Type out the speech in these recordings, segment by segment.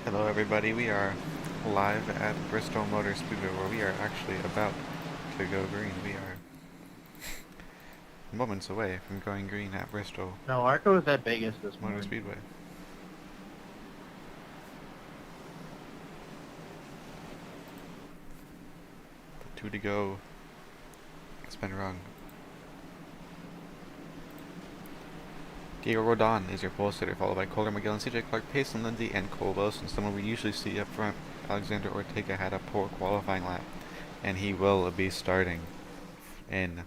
Hello everybody, we are live at Bristol Motor Speedway where we are actually about to go green. We are moments away from going green at Bristol No, ARCA was at Vegas this Motor morning. Speedway. Two to go. It's been wrong. Diego Rodon is your pole sitter, followed by Kohler, McGill, CJ Clark, Payson, Lindsay, and Cole Wilson. Someone we usually see up front. Alexander Ortega had a poor qualifying lap, and he will be starting in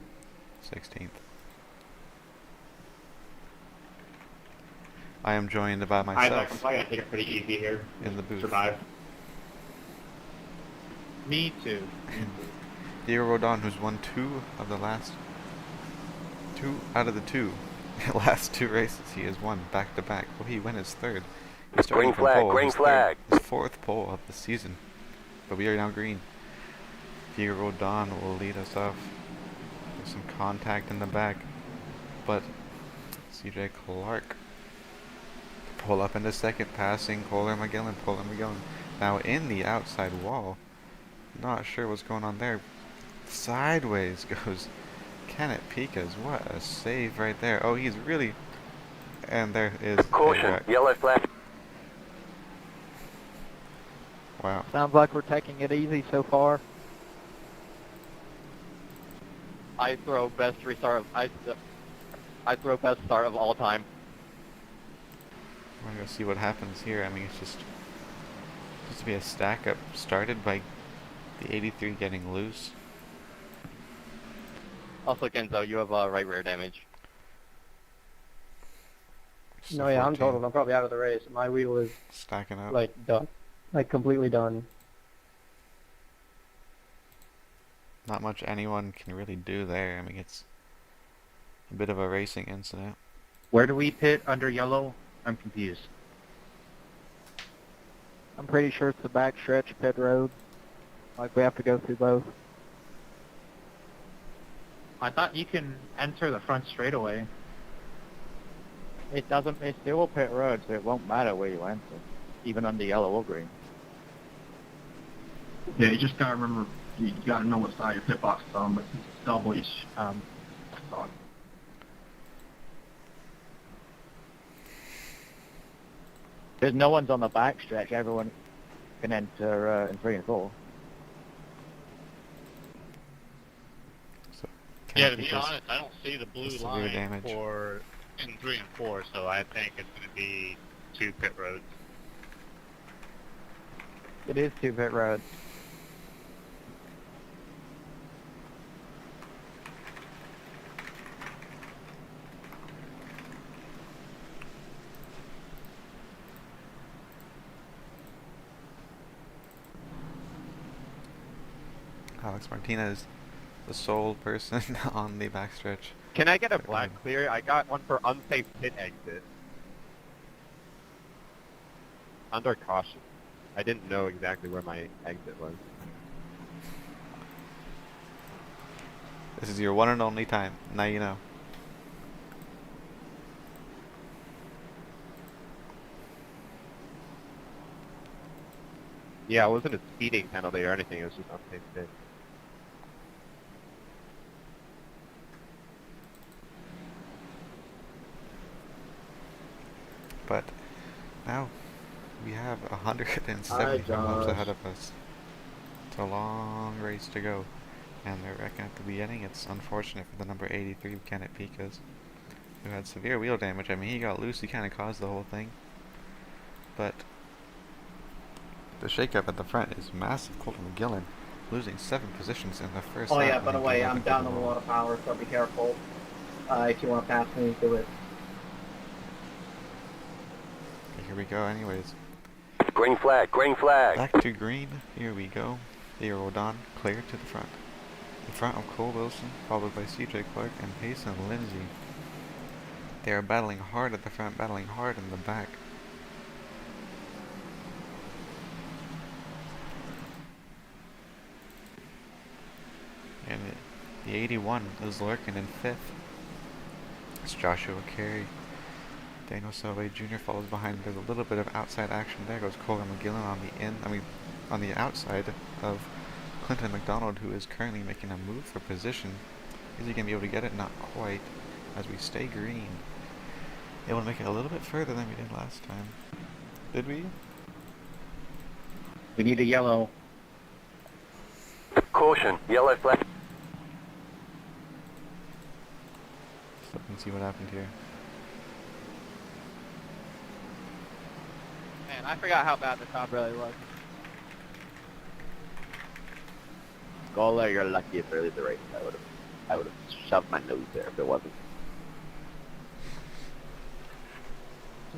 16th. I am joined by I'm myself probably gonna take it pretty easy here. in the booth. Survive. Me too. Diego Rodon, who's won two out of the last two races he has won back to back. Will he win his third? He's starting from pole. Green flag. His fourth pole of the season. But we are now green. Diego Rodon will lead us off. There's some contact in the back. But CJ Clark pull up into second, passing Kohler McGillen. Now in the outside wall. Not sure what's going on there. Sideways goes Kenneth Pikas. What a save right there. Oh, he's really... And there is Caution, yellow flag. Wow. Sounds like we're taking it easy so far. I throw best start of all time. We're gonna see what happens here. I mean, it's just to be a stack up started by the 83 getting loose. Also, Kenzo, you have right rear damage. Just No, a yeah, I'm 14. total. I'm probably out of the race. My wheel is Stacking up. like done, like completely done. Not much anyone can really do there. I mean, it's a bit of a racing incident. Where do we pit under yellow? I'm confused. I'm pretty sure it's the back stretch pit road. Like we have to go through both. I thought you can enter the front straightaway. It's still a pit road, so it won't matter where you enter, even under yellow or green. Yeah, you just gotta remember, you gotta know what side your pit box is on, but since it's double, you thought. There's no one's on the back stretch. Everyone can enter in 3 and 4. So, Yeah, to be Pikas honest, I don't see the blue severe line damage. for in 3 and 4, so I think it's going to be 2 pit roads. It is 2 pit roads. Alex Martinez, the sole person on the backstretch. Can I get a black clear? I got one for unsafe pit exit. Under caution. I didn't know exactly where my exit was. This is your one and only time. Now you know. Yeah, it wasn't a speeding penalty or anything, it was just unsafe pit. But now we have 175 laps Josh. ahead of us. It's a long race to go. And they're wrecking at the beginning. It's unfortunate for the number 83 Kenneth Pikas, who had severe wheel damage. I mean, he got loose. He kind of caused the whole thing. But the shakeup at the front is massive. Colton McGillen losing 7 positions in the first Oh lap. yeah, by the way, I'm Nothing down for on the a wall. lot of power, so be careful. If you want to pass me, do it. Okay, here we go anyways. Green flag. Back to green. Here we go. Theo Rodon clear to the front. In front of Cole Wilson, followed by CJ Clark and Payson Lindsay. They are battling hard at the front, battling hard in the back. And the 81 is lurking in 5th. It's Joshua Carey. Daniel Selvey Jr. follows behind. There's a little bit of outside action there. Goes Colin McGillen on the outside of Clinton McDonald, who is currently making a move for position. Is he going to be able to get it? Not quite. As we stay green. Able to make it a little bit further than we did last time. Did we? We need a yellow. Caution, yellow flag. So we can see what happened here. Man, I forgot how bad the top really was. Gola, you're lucky it's early the race. I would have shoved my nose there if it wasn't.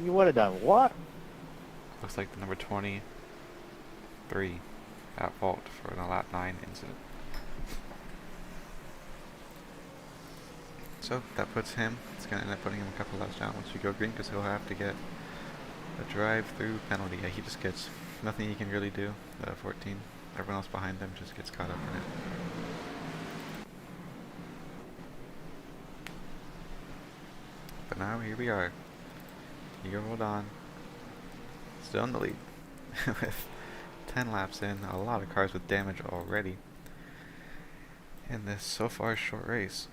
You would have done what? Looks like the number 23 at fault for an lap 9 incident. So that puts him, it's going to end up putting him a couple laps down once we go green, because he'll have to get a drive-through penalty. Yeah, he just gets nothing he can really do. 14. Everyone else behind him just gets caught up in it. But now here we are. You hold on. Still in the lead. With 10 laps in, a lot of cars with damage already in this so far short race.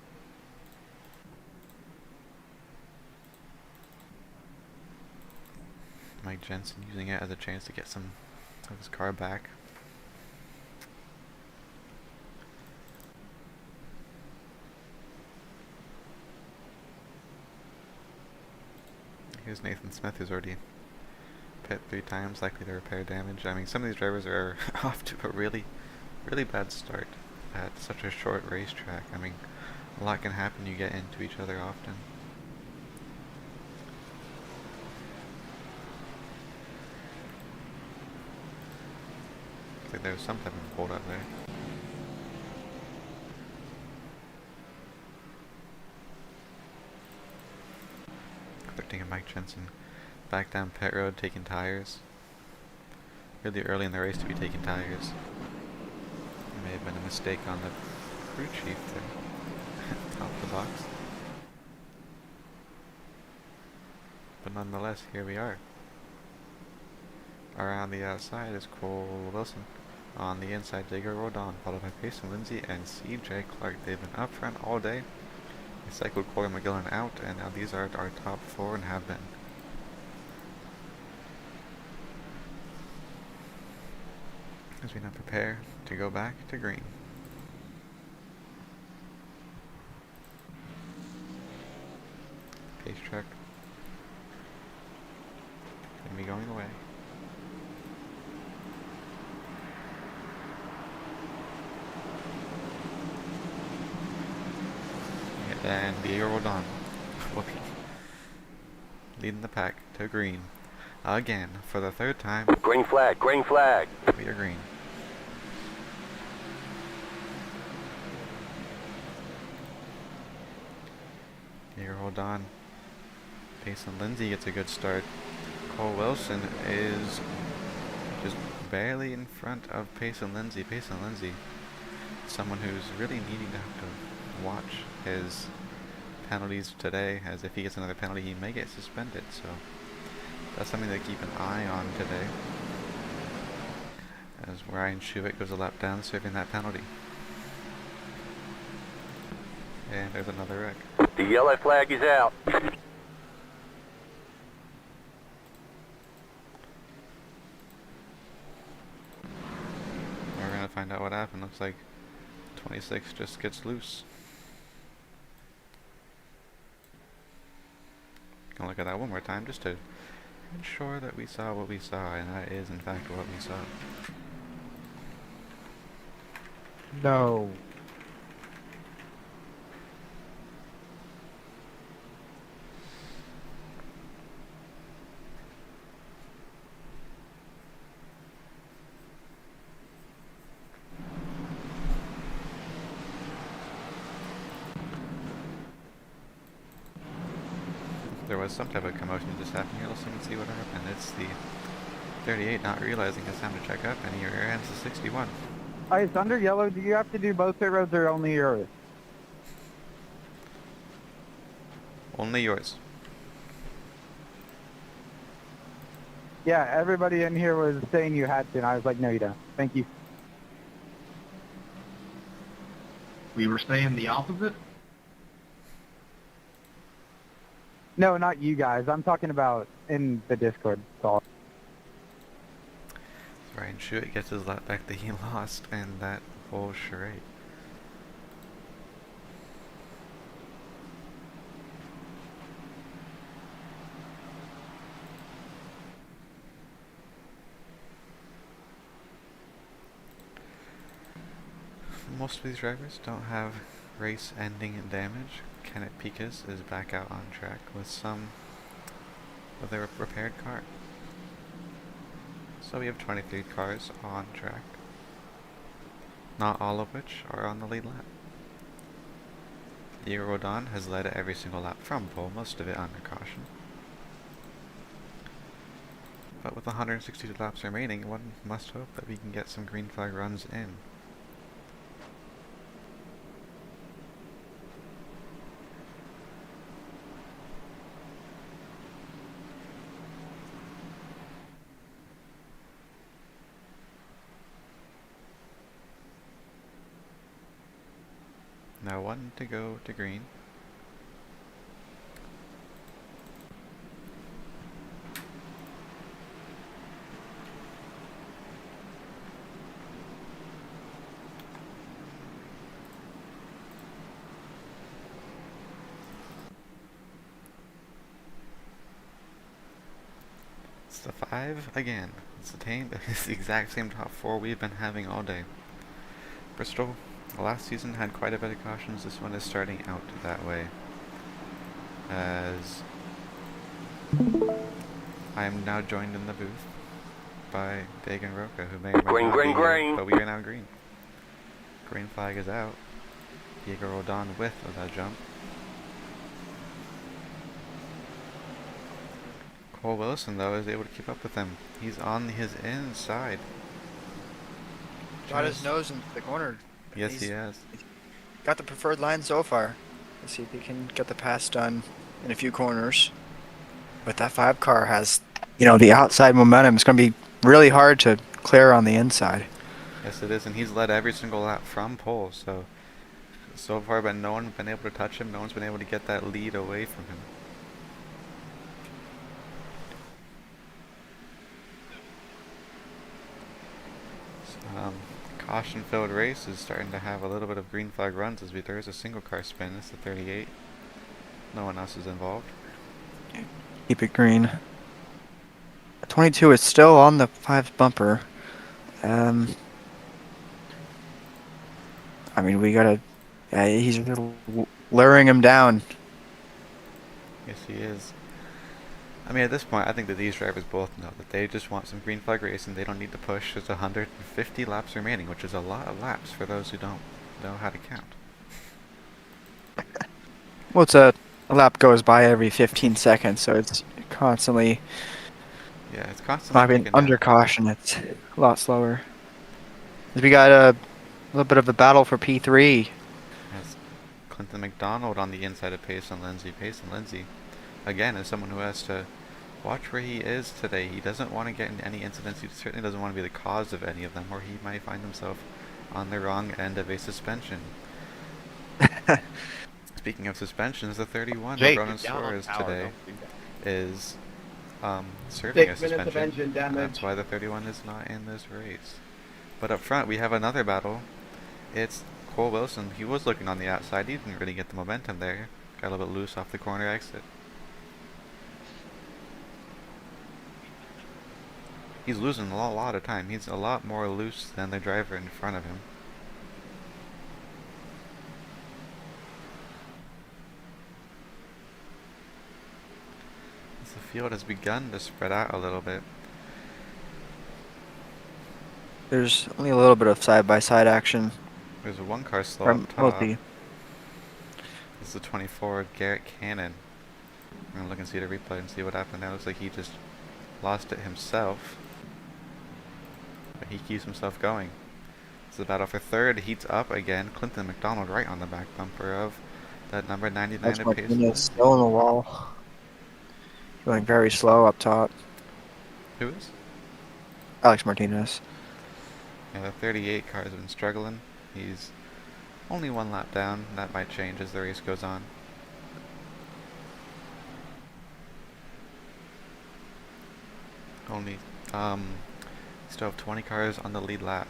Mike Jensen using it as a chance to get some of his car back. Here's Nathan Smith, who's already pit 3 times, likely to repair damage. I mean, some of these drivers are off to a really bad start at such a short racetrack. I mean, a lot can happen. You get into each other often. Looks like there was some type of hold up there. And Mike Jensen back down pit road taking tires. Really early in the race to be taking tires. There may have been a mistake on the crew chief there. Top of the box. But nonetheless, here we are. Around the outside is Cole Wilson. On the inside, Jager Rodon, followed by Payson Lindsay and CJ Clark. They've been up front all day. They cycled Corey McGillen out, and now these are our top 4 and have been. As we now prepare to go back to green. Pace truck. Gonna be going away. And Diego Rodon leading the pack to green again for the 3rd time. Green flag, green flag. We are green. Diego Rodon. Payson Lindsay gets a good start. Cole Wilson is just barely in front of Payson Lindsay. Payson Lindsay, someone who's really needing to have to watch his penalties today, as if he gets another penalty he may get suspended, so that's something to keep an eye on today, as Ryan Schuitt goes a lap down serving that penalty. And there's another wreck. The yellow flag is out. We're gonna find out what happened. Looks like 26 just gets loose. Gonna look at that one more time just to ensure that we saw what we saw, and that is in fact what we saw. No. There was some type of commotion just happened here. Let's see what happened. It's the 38 not realizing it's time to check up, and he rear ends the 61. It's under yellow. Do you have to do both pit roads or only yours? Only yours. Yeah, everybody in here was saying you had to, and I was like, no, you don't. Thank you. We were saying the opposite. No, not you guys. I'm talking about in the Discord call. Ryan Schuett gets his lap back that he lost in that whole charade. Most of these drivers don't have race-ending damage. Kenneth Pikas is back out on track with some of their repaired car. So we have 23 cars on track, not all of which are on the lead lap. Diego Rodon has led every single lap from pole, most of it under caution. But with 162 laps remaining, one must hope that we can get some green flag runs in. Now one to go to green. It's the 5 again. It's the exact same top 4 we've been having all day. Bristol last season had quite a bit of cautions. This one is starting out that way. As I am now joined in the booth by Dagan Roca, who may or may Green, not green, be here, green. but we are now green. Green flag is out. Diego Rodon with that jump. Cole Wilson, though, is able to keep up with him. He's on his inside. Got his nose into the corner. Yes, he has. Got the preferred line so far. Let's see if he can get the pass done in a few corners. But that 5 car has, the outside momentum. It's going to be really hard to clear on the inside. Yes, it is, and he's led every single lap from pole, so far, but no one's been able to touch him. No one's been able to get that lead away from him. Caution-filled race is starting to have a little bit of green flag runs as there is a single car spin. It's the 38. No one else is involved. Keep it green. 22 is still on the 5 bumper. We gotta. He's luring him down. Yes, he is. At this point, I think that these drivers both know that they just want some green flag racing. They don't need to push. There's 150 laps remaining, which is a lot of laps for those who don't know how to count. Well, it's a lap goes by every 15 seconds, so it's constantly. Yeah, it's constantly. Under caution, it's a lot slower. We got a little bit of a battle for P3. Has Clinton McDonald on the inside of Payson Lindsay. Payson Lindsay, again, is someone who has to watch where he is today. He doesn't want to get in any incidents. He certainly doesn't want to be the cause of any of them, or he might find himself on the wrong end of a suspension. Speaking of suspensions, the 31 Ronan Suarez today is serving a 6 minutes suspension. of engine damage. That's why the 31 is not in this race. But up front, we have another battle. It's Cole Wilson. He was looking on the outside. He didn't really get the momentum there. Got a little bit loose off the corner exit. He's losing a lot of time. He's a lot more loose than the driver in front of him. As the field has begun to spread out a little bit. There's only a little bit of side-by-side action. There's a one car slow up top. This is the 24 Garrett Cannon. I'm gonna look and see the replay and see what happened. Now it looks like he just lost it himself. But he keeps himself going. It's the battle for third. Heats up again. Clinton McDonald right on the back bumper of that number 99 of Payson. Still on the wall. Going very slow up top. Who is? Alex Martinez. Yeah, the 38 car has been struggling. He's only one lap down. That might change as the race goes on. Only, still have 20 cars on the lead lap.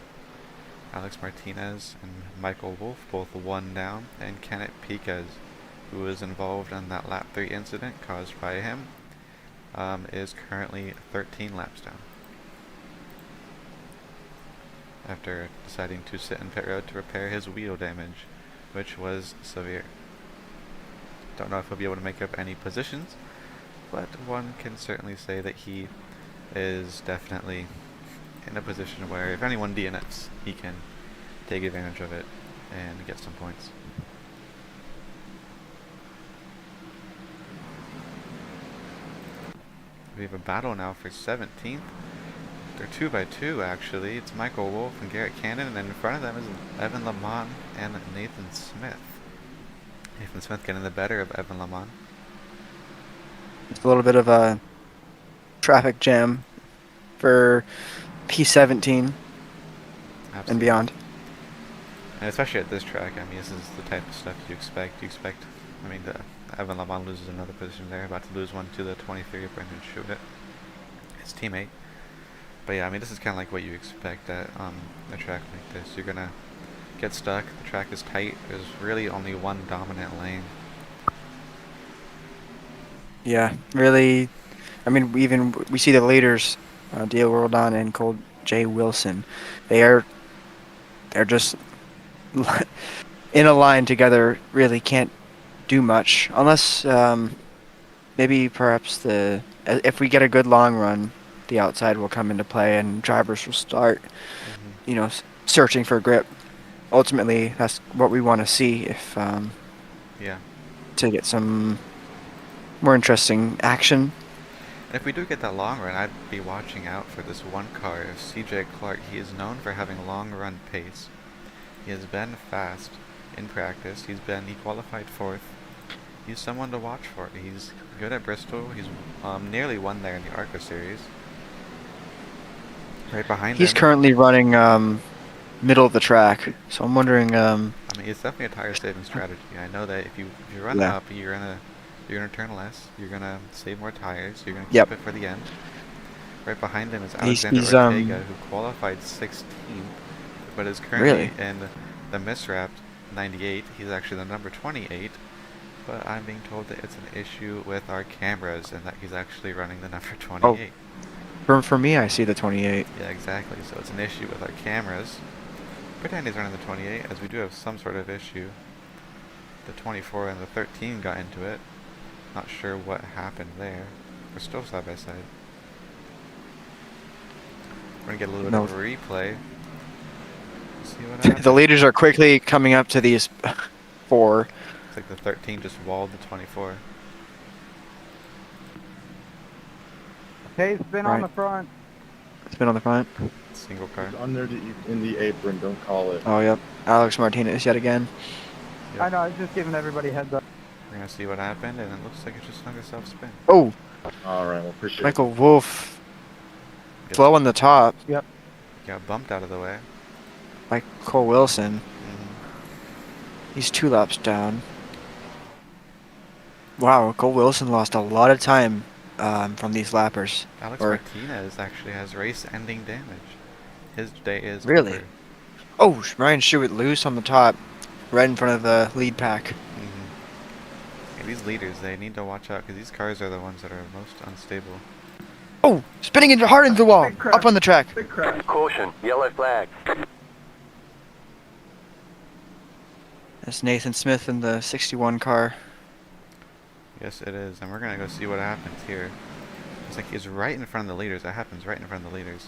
Alex Martinez and Michael Wolf both one down, and Kenneth Piquez, who was involved in that lap 3 incident caused by him, is currently 13 laps down, after deciding to sit in pit road to repair his wheel damage, which was severe. Don't know if he'll be able to make up any positions, but one can certainly say that he is definitely in a position where if anyone DNFs, he can take advantage of it and get some points. We have a battle now for 17th. They're 2 by 2 actually. It's Michael Wolf and Garrett Cannon, and then in front of them is Evan Lamont and Nathan Smith. Nathan Smith getting the better of Evan Lamont. It's a little bit of a traffic jam for P17 and beyond. And especially at this track, I mean, this is the type of stuff you expect. I mean, Evan Lamont loses another position there, about to lose one to the 23 of Brendan Schuett, his teammate. But yeah, I mean, this is kind of like what you expect at a track like this. You're gonna get stuck, the track is tight, there's really only one dominant lane. Yeah, really. I mean, we see the leaders, Diego Roldan and Cole J. Wilson. They're just in a line together. Really can't do much unless maybe perhaps if we get a good long run, the outside will come into play and drivers will start, searching for grip. Ultimately, that's what we want to see if Yeah. to get some more interesting action. And if we do get that long run, I'd be watching out for this one car, CJ Clark. He is known for having long run pace. He has been fast in practice. He qualified 4th. He's someone to watch for. He's good at Bristol. He's nearly won there in the ARCA series. Right behind him. He's currently running middle of the track, so I'm wondering. I mean, it's definitely a tire saving strategy. I know that if you run up, you're gonna turn less. You're gonna save more tires. You're gonna keep it for the end. Right behind him is Alexander Ortega, who qualified 16th, but is currently in the miswrapped 98. He's actually the number 28, but I'm being told that it's an issue with our cameras and that he's actually running the number 28. Oh, for me, I see the 28. Yeah, exactly. So it's an issue with our cameras. Pretend he's running the 28, as we do have some sort of issue. The 24 and the 13 got into it. Not sure what happened there. We're still side by side. We're gonna get a little bit of a replay. See what happens. The leaders are quickly coming up to these 4. It's like the 13 just walled the 24. Okay, spin on the front. Spin on the front. Single car. In the apron, don't call it. Oh, yep. Alex Martinez yet again. Yep. I know, I was just giving everybody a heads up. We're gonna see what happened, and it looks like it's just another self-spin. Oh! Alright, well, appreciate Michael Wolf. Slow on the top. Yep. Got bumped out of the way. By Cole Wilson. He's 2 laps down. Wow, Cole Wilson lost a lot of time from these lappers. Alex Martinez actually has race-ending damage. His day is really over. Oh, Ryan Schuett loose on the top, right in front of the lead pack. Yeah, these leaders, they need to watch out because these cars are the ones that are most unstable. Oh, spinning hard into the wall, up on the track. Caution, yellow flag. That's Nathan Smith in the 61 car. Yes, it is, and we're gonna go see what happens here. It's like he's right in front of the leaders. That happens right in front of the leaders.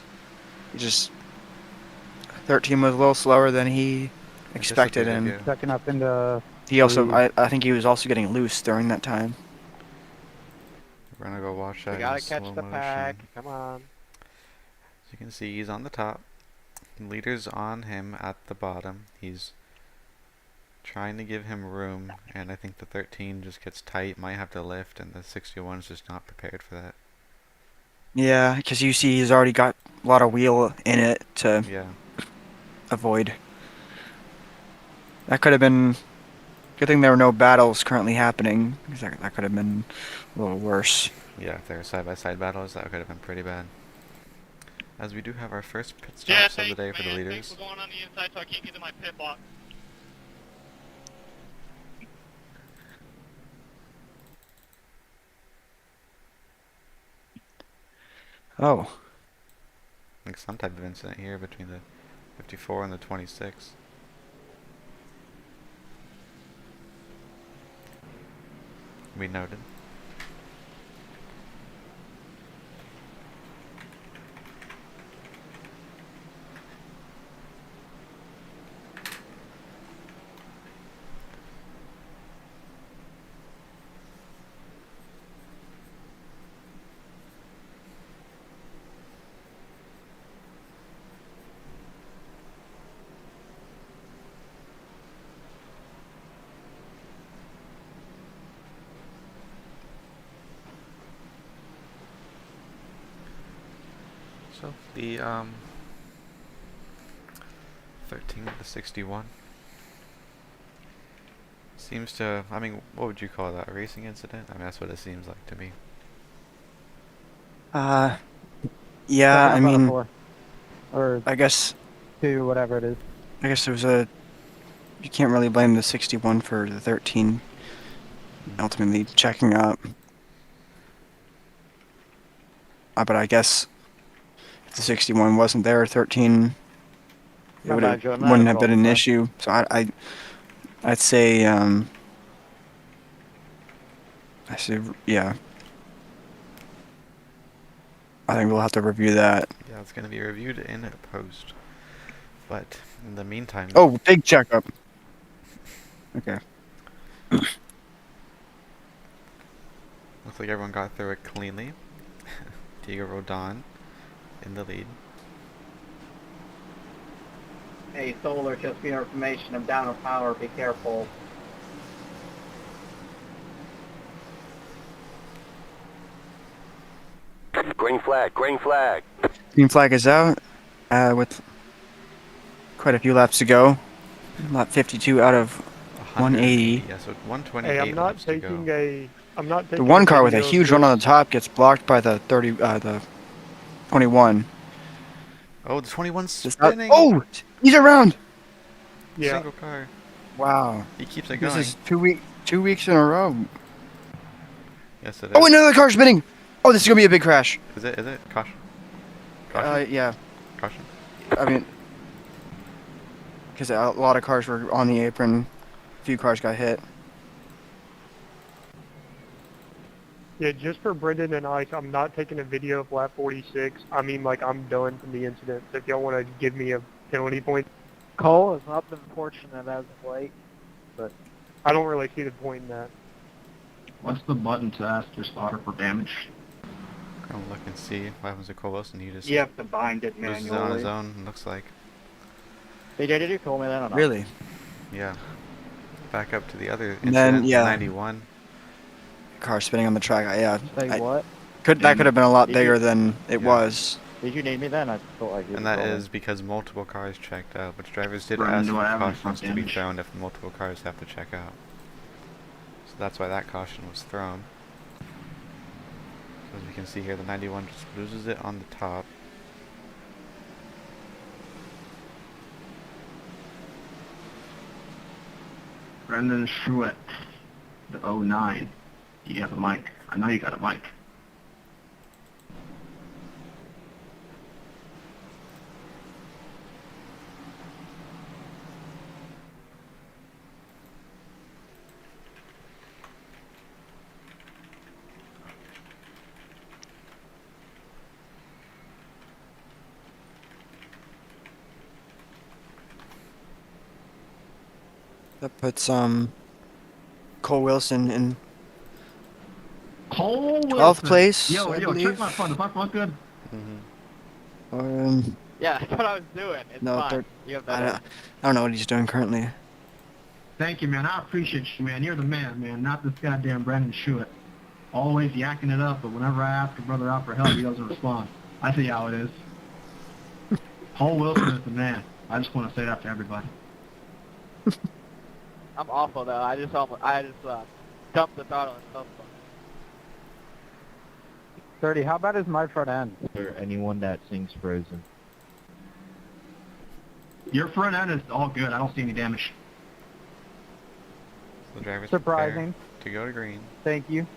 He just 13 was a little slower than he expected, and Second up into. He also, I think he was also getting loose during that time. We're gonna go watch that. We gotta catch the pack. Come on. As you can see, he's on the top. Leader's on him at the bottom. He's trying to give him room, and I think the 13 just gets tight, might have to lift, and the 61's just not prepared for that. Yeah, because you see he's already got a lot of wheel in it to Yeah. avoid. That could have been... Good thing there were no battles currently happening, because that could have been a little worse. Yeah, if there were side-by-side battles, that could have been pretty bad. As we do have our first pit Yeah, stops of the thanks, day for the man. leaders. Thanks for going on the inside so I can't get to my pit box. Oh. Like some type of incident here between the 54 and the 26. We noted. So the 13 to 61 seems to, I mean, what would you call that? A racing incident? I mean, that's what it seems like to me. Yeah, I mean, 4. Or I guess 2, whatever it is. there was a... You can't really blame the 61 for the 13 ultimately checking up. But I guess if the 61 wasn't there, 13 it Not bad, Joe. Not wouldn't a have been an problem, issue. So I'd say I say yeah. I think we'll have to review that. Yeah, it's going to be reviewed in post. But in the meantime... Oh, big checkup. Okay. Looks like everyone got through it cleanly. Diego Rodon in the lead. Hey, Solar, just for your information, I'm down on power. Be careful. Green flag, green flag. Green flag is out with quite a few laps to go. Lap 52 out of 180. Yeah, so 128 Hey, I'm not laps to go. taking a. I'm not taking. The one car with a video of huge run on this. the top gets blocked by the 21. Oh, the 21's It's not- spinning! Oh, he's around. Yeah. Single car. Wow. He keeps it This going. is 2 weeks in a row. Yes, it is. Oh, another car's spinning. Oh, this is gonna be a big crash. Is it? Is it? Caution. Caution. Yeah. Caution. I mean, because a lot of cars were on the apron. A few cars got hit. Yeah, just for Brendan and Ike, I'm not taking a video of lap 46. I mean, like, I'm done from the incident. So if y'all want to give me a penalty point, Cole has not been fortunate as of late, but I don't really see the point in that. What's the button to ask your spotter for damage? Gonna look and see what happens to Cole Wilson. He just You have to bind it loses it on his manually. own, looks like. BJ, did you call me that or not? Really? Yeah. Back up to the other And then, incident, yeah. 91. Car spinning on the track. Yeah. Say what? That could have been a lot Did bigger you- than it Yeah. was. Did you need me then? I thought I did. And that is because multiple cars checked out, which drivers did Brendan, ask do for I have any cautions front to be damage? thrown if multiple cars have to check out. So that's why that caution was thrown. As we can see here, the 91 just loses it on the top. Brendan Schuett, the 09. You have a mic. I know you got a mic. That puts Cole Wilson in Cole 12th Wilson. place. Yo, I yo, believe. check my phone. Is my phone good? Yeah, that's what I was doing. It's No, fine. they're- You have I that. don't know what he's doing currently. Thank you, man. I appreciate you, man. You're the man, man. Not this goddamn Brendan Schuett. always yakking it up, but whenever I ask a brother out for help, he doesn't respond. I see how it is. Paul Wilson is the man. I just want to say that to everybody. I'm awful though. I just dumped the throttle and stuff. 30, how bad is my front end? For anyone that sings Frozen. Your front end is all good. I don't see any damage. The driver's Surprising. prepared to go to green. Thank you.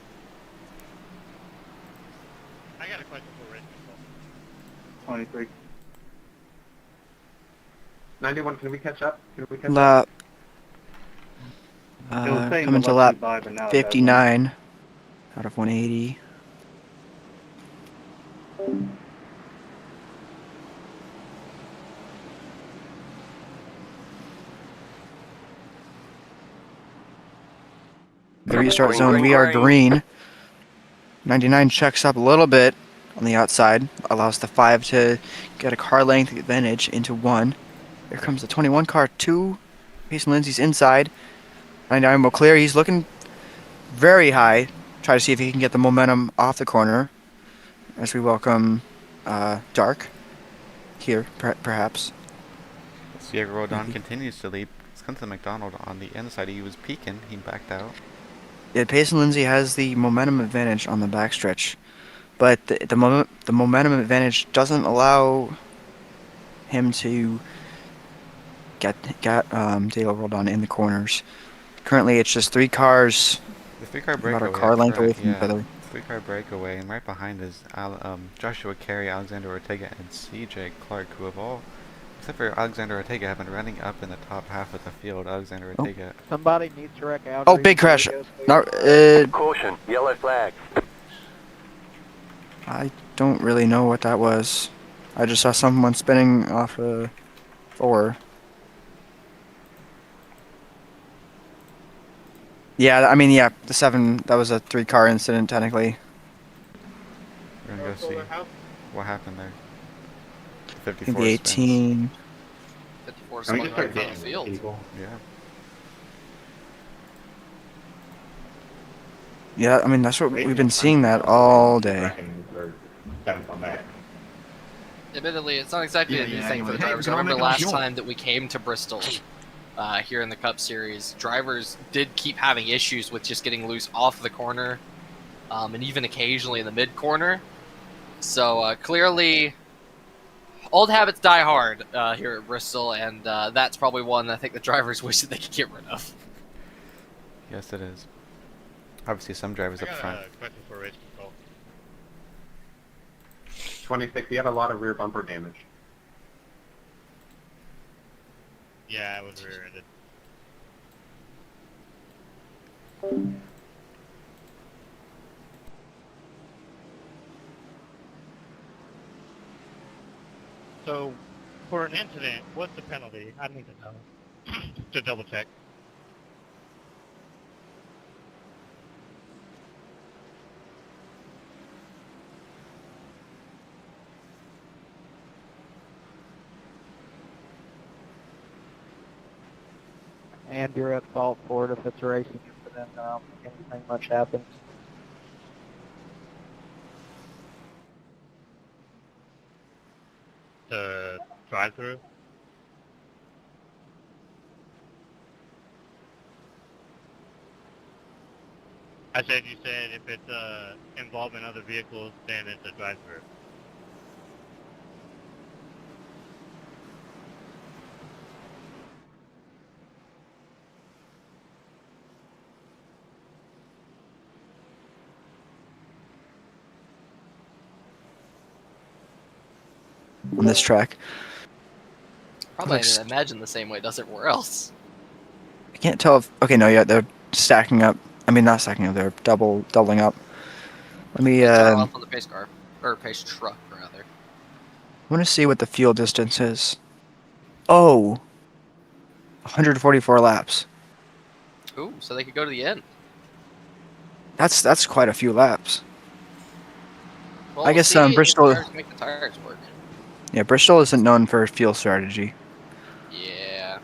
I got a question for Rich. 23. 91, can we catch up? Lap. It was saying Coming the to left lap 25, but now it doesn't. 59 out of 180. The restart Green, zone, green, we are green. green. 99 checks up a little bit on the outside, allows the 5 to get a car length advantage into 1. Here comes the 21 car, 2. Payson Lindsay's inside. 99 will clear. He's looking very high. Try to see if he can get the momentum off the corner as we welcome Dark here, perhaps. Diego Rodon continues to lead. Spencer McDonald on the inside. He was peaking. He backed out. Yeah, Payson Lindsay has the momentum advantage on the backstretch, but the momentum advantage doesn't allow him to get Dale Rodon in the corners. Currently, it's just 3 cars. The 3-car About breakaway. a car length away from yeah, each other. 3-car breakaway, and right behind is Joshua Carey, Alexander Ortega, and CJ Clark, who have all, except for Alexander Ortega, have been running up in the top half of the field. Alexander Ortega. Somebody needs to wreck out. Oh, big crash. No, Caution, yellow flag. I don't really know what that was. I just saw someone spinning off a 4. Yeah, I mean, yeah, the 7, that was a 3-car incident, technically. We're gonna go see what happened there. I 54 think the 18. 54 Can we someone just right start on the getting field. people? Yeah. Yeah, I mean, that's what we've been seeing that all day. Admittedly, it's not exactly a new thing for the Hey, drivers. I we're gonna remember make a last jump. time that we came to Bristol here in the Cup Series, drivers did keep having issues with just getting loose off the corner and even occasionally in the mid-corner. So clearly, old habits die hard here at Bristol, and that's probably one I think the drivers wish that they could get rid of. Yes, it is. Obviously, some drivers I up got front. a question for Rich. 26, you had a lot of rear bumper damage. Yeah, I was rear-ended. So, for an incident, what's the penalty? I need to know. To double check. And you're at fault for it if it's a racing incident. Anything much happens. To drive through. I said you said if it's involving other vehicles, then it's a drive-through. On this track. Probably Looks- I imagine the same way it does everywhere else. I can't tell if... Okay, no, yeah, they're stacking up. I mean, not stacking up, they're doubling up. Let me, Start off on the pace car, or pace truck, rather. I want to see what the fuel distance is. Oh! 144 laps. Ooh, so they could go to the end. That's quite a few laps. Well, I guess, see if Bristol- the tires make the tires work. Yeah, Bristol isn't known for fuel strategy. Yeah.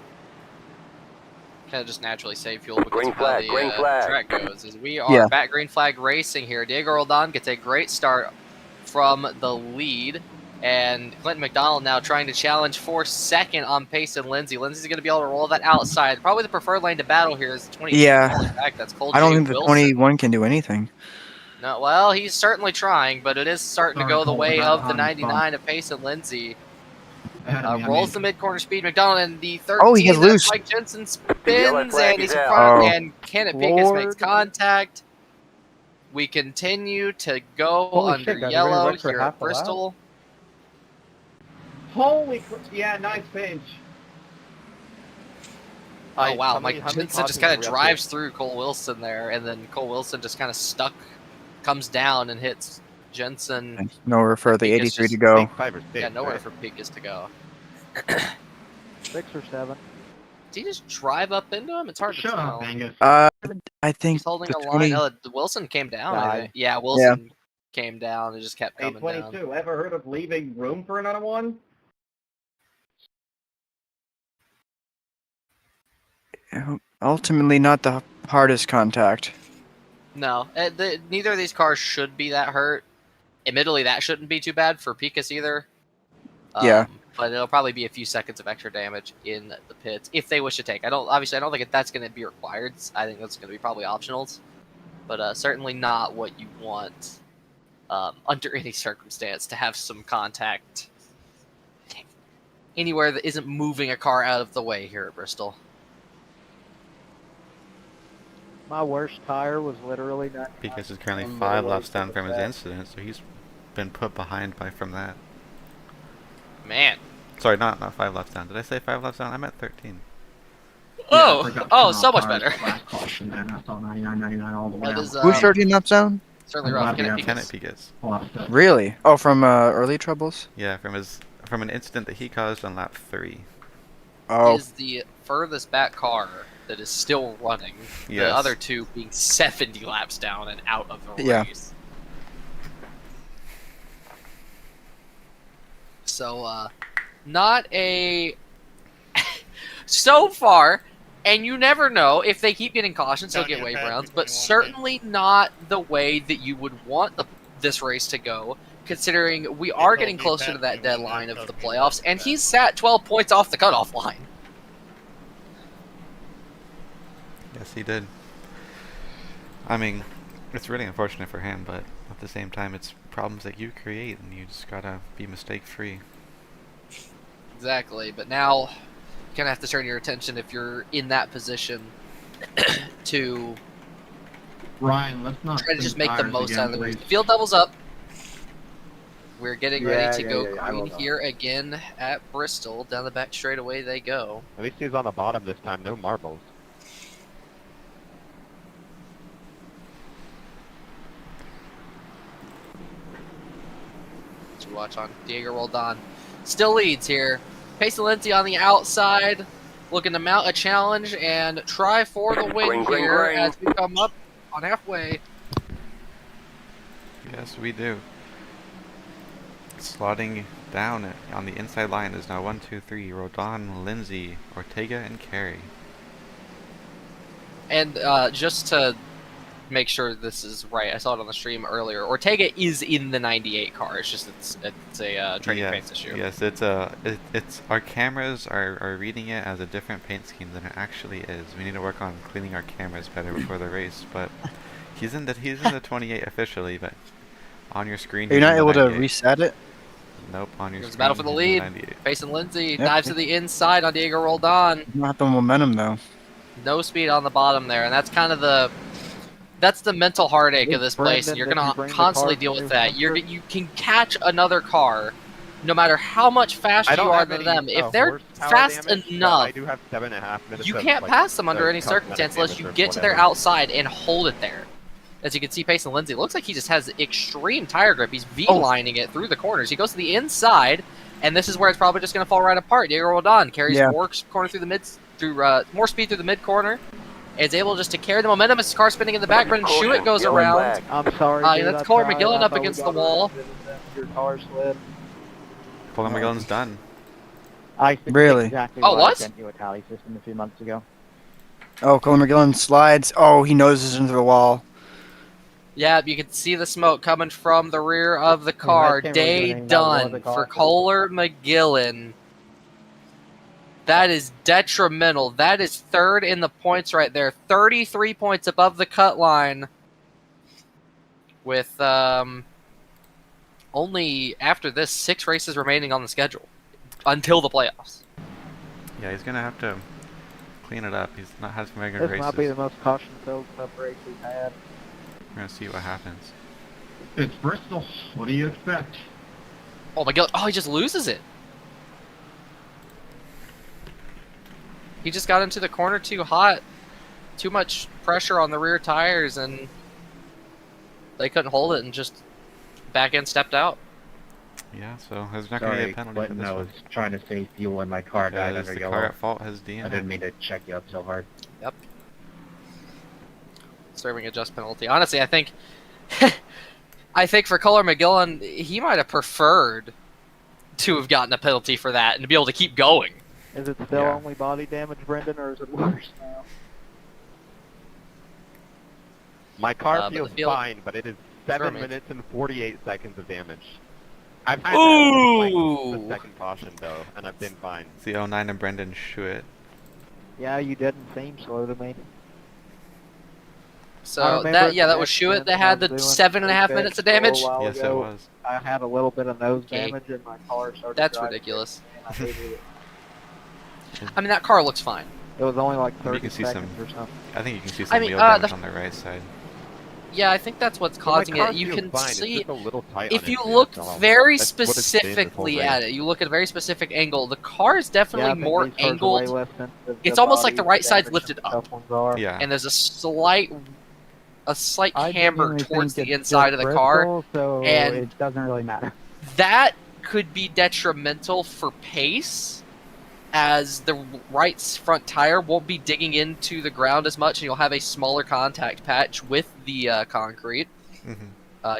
kind of just naturally save fuel because Green of how flag, the green flag. track goes. As we are back green flag racing here. Diego Roldan gets a great start from the lead. And Clinton McDonald now trying to challenge for second on Payson Lindsay. Lindsay's going to be able to roll that outside. Probably the preferred lane to battle here is 22 falling back. That's Cole I don't J. think the Wilson. 21 can do anything. No, well, he's certainly trying, but it is starting to Sorry, go the Cole, way right of the behind you, 99 of Payson Lindsay. Ahead of me, I Rolls mean. the mid-corner speed. McDonald and the 13. Oh, he gets That's loose. Mike Jensen Yellow spins, flag and he's is in out. front, Oh. and Kenneth Pincus makes contact. We continue to go Holy under shit, guys, yellow we went for here half at a lap? Bristol. Holy yeah, nice pinch. Oh, wow. How many Mike Jensen just cautions kind are of we up drives to? through Cole Wilson there, and then Cole Wilson just kind of comes down and hits Jensen. Nowhere for the Pincus 83 just- to go. 5 or 6. Yeah, nowhere right? for Pincus to go. 6 or 7. Did he just drive up into him? It's hard to Shut tell. up, Angus. I think He's holding the a 20. line. Wilson came down. I Died. think. Yeah, Wilson came down and just kept coming down. A22, ever heard of leaving room for another one? Ultimately, not the hardest contact. No, neither of these cars should be that hurt. Admittedly, that shouldn't be too bad for Pincus either. Yeah. But it'll probably be a few seconds of extra damage in the pits if they wish to take. I don't think that's going to be required. I think that's going to be probably optionals, but certainly not what you want under any circumstance to have some contact anywhere that isn't moving a car out of the way here at Bristol. My worst tire was literally not. Pincus is currently 5 laps down from his incident, so he's been put behind from that. Man. Sorry, not 5 laps down. Did I say 5 laps down? I meant 13. So much better. Caution, man. I saw 99, 99 all the way. That is, Who's 13 laps down? certainly rough. Kenneth Pincus. Really? Oh, from early troubles? Yeah, from an incident that he caused on lap 3. Oh. Is the furthest back car that is still running. Yes. The other two being 70 laps down and out of the race. So, not a... so far, and you never know, if they keep getting cautions, they'll get wave rounds, but certainly not the way that you would want this race to go, considering we are getting closer to that deadline of the playoffs, and he's sat 12 points off the cutoff line. Yes, he did. I mean, it's really unfortunate for him, but at the same time, it's problems that you create, and you just gotta be mistake-free. Exactly, but now you kind of have to turn your attention, if you're in that position, to Ryan, let's not try to just make the tires most again, out of the please. race. Field doubles up. We're getting ready to go I will green go. here again at Bristol. Down the back straightaway they go. At least he's on the bottom this time. No marbles. To watch on Diego Roldan. Still leads here. Payson Lindsay on the outside, looking to mount a challenge and try for the win Green, here green. as we come up on halfway. Yes, we do. Slotting down on the inside line is now 1, 2, 3. Rodon, Lindsay, Ortega, and Carey. And just to make sure this is right, I saw it on the stream earlier. Ortega is in the 98 car. It's just it's a trading paints issue. Yes, it's our cameras are reading it as a different paint scheme than it actually is. We need to work on cleaning our cameras better before the race. But he's in the 28 officially, but on your screen. Are you he's not in the able to 98. reset it? Nope, on your There's a screen. battle for the he's in lead. 98. Payson Lindsay Yep. dives to the inside on Diego Roldan. You don't have the momentum, though. No speed on the bottom there, and that's kind of the mental heartache of this place. And you're gonna constantly deal with that. You can catch another car, no matter how much faster you are than them. If they're fast enough, I do have 7.5 minutes. you of, can't like, pass them under any cosmetic circumstance unless damage you or get to their whatever. outside and hold it there. As you can see, Payson Lindsay looks like he just has extreme tire grip. He's V-lining it through the corners. He goes to the inside, and this is where it's probably just going to fall right apart. Diego Roldan carries more corner through the mid, more speed through the mid corner. Is able just to carry the momentum as his car spinning in the back. Brendan Schuett goes around. I'm sorry. That's Kohler McGillen up against the wall. Your car slid. Colin McGillen's done. I think Really? exactly Oh, why what? I sent you a tally system a few months ago. Oh, Colin McGillen slides. Oh, he noses into the wall. Yeah, you can see the smoke coming from the rear of the car. can't really do Day anything about what done the for car- Kohler McGillen. That is detrimental. That is third in the points right there. 33 points above the cut line. With only, after this, 6 races remaining on the schedule. Until the playoffs. Yeah, he's gonna have to clean it up. He's not had some very good This races. might be the most caution-filled cup race we've had. We're gonna see what happens. It's Bristol. What do you expect? Oh my god. Oh, he just loses it. He just got into the corner too hot. Too much pressure on the rear tires, and they couldn't hold it, and just back end stepped out. Yeah, so there's not gonna be a penalty for this I one. was trying to save fuel when my car died Is under the yellow. car at fault? Has DNF? I didn't mean to check you up so hard. Yep. Serving a just penalty. Honestly, I think I think for Kohler McGillen, he might have preferred to have gotten a penalty for that and to be able to keep going. Is it still Yeah. only body damage, Brendan, or is it worse now? My car But feels the field- fine, but it is 7 Permit. minutes and 48 seconds of damage. I've had that since, Ooh! like, the second caution, though, and I've been fine. It's the 09 and Brendan Schuett. Yeah, you didn't seem slow to me. I So remember that the that was Schuett accident that had the I was doing 7.5 fixed minutes of a little damage. while Yes, it ago. was. I had a little bit of nose Okay. damage and my car started That's driving ridiculous. and I hated it. I mean, that car looks fine. It was only like You 30 can see seconds some- or something. I think you can see some I mean, wheel damage the- on the right side. Yeah, I think that's what's But causing my car it. You feels can fine. It's see just a little tight if on you it, look that's all. very That's what it's been this whole specifically race. at it. You look at a very specific angle. The car is definitely Yeah, I think more these cars are way angled, less sensitive It's to almost like the body right side's damage lifted than up. tough ones are. Yeah. and there's a slight I camber genuinely towards think the it's inside just of the car. Bristol, so and- it doesn't really matter. That could be detrimental for pace, as the right front tire won't be digging into the ground as much, and you'll have a smaller contact patch with the concrete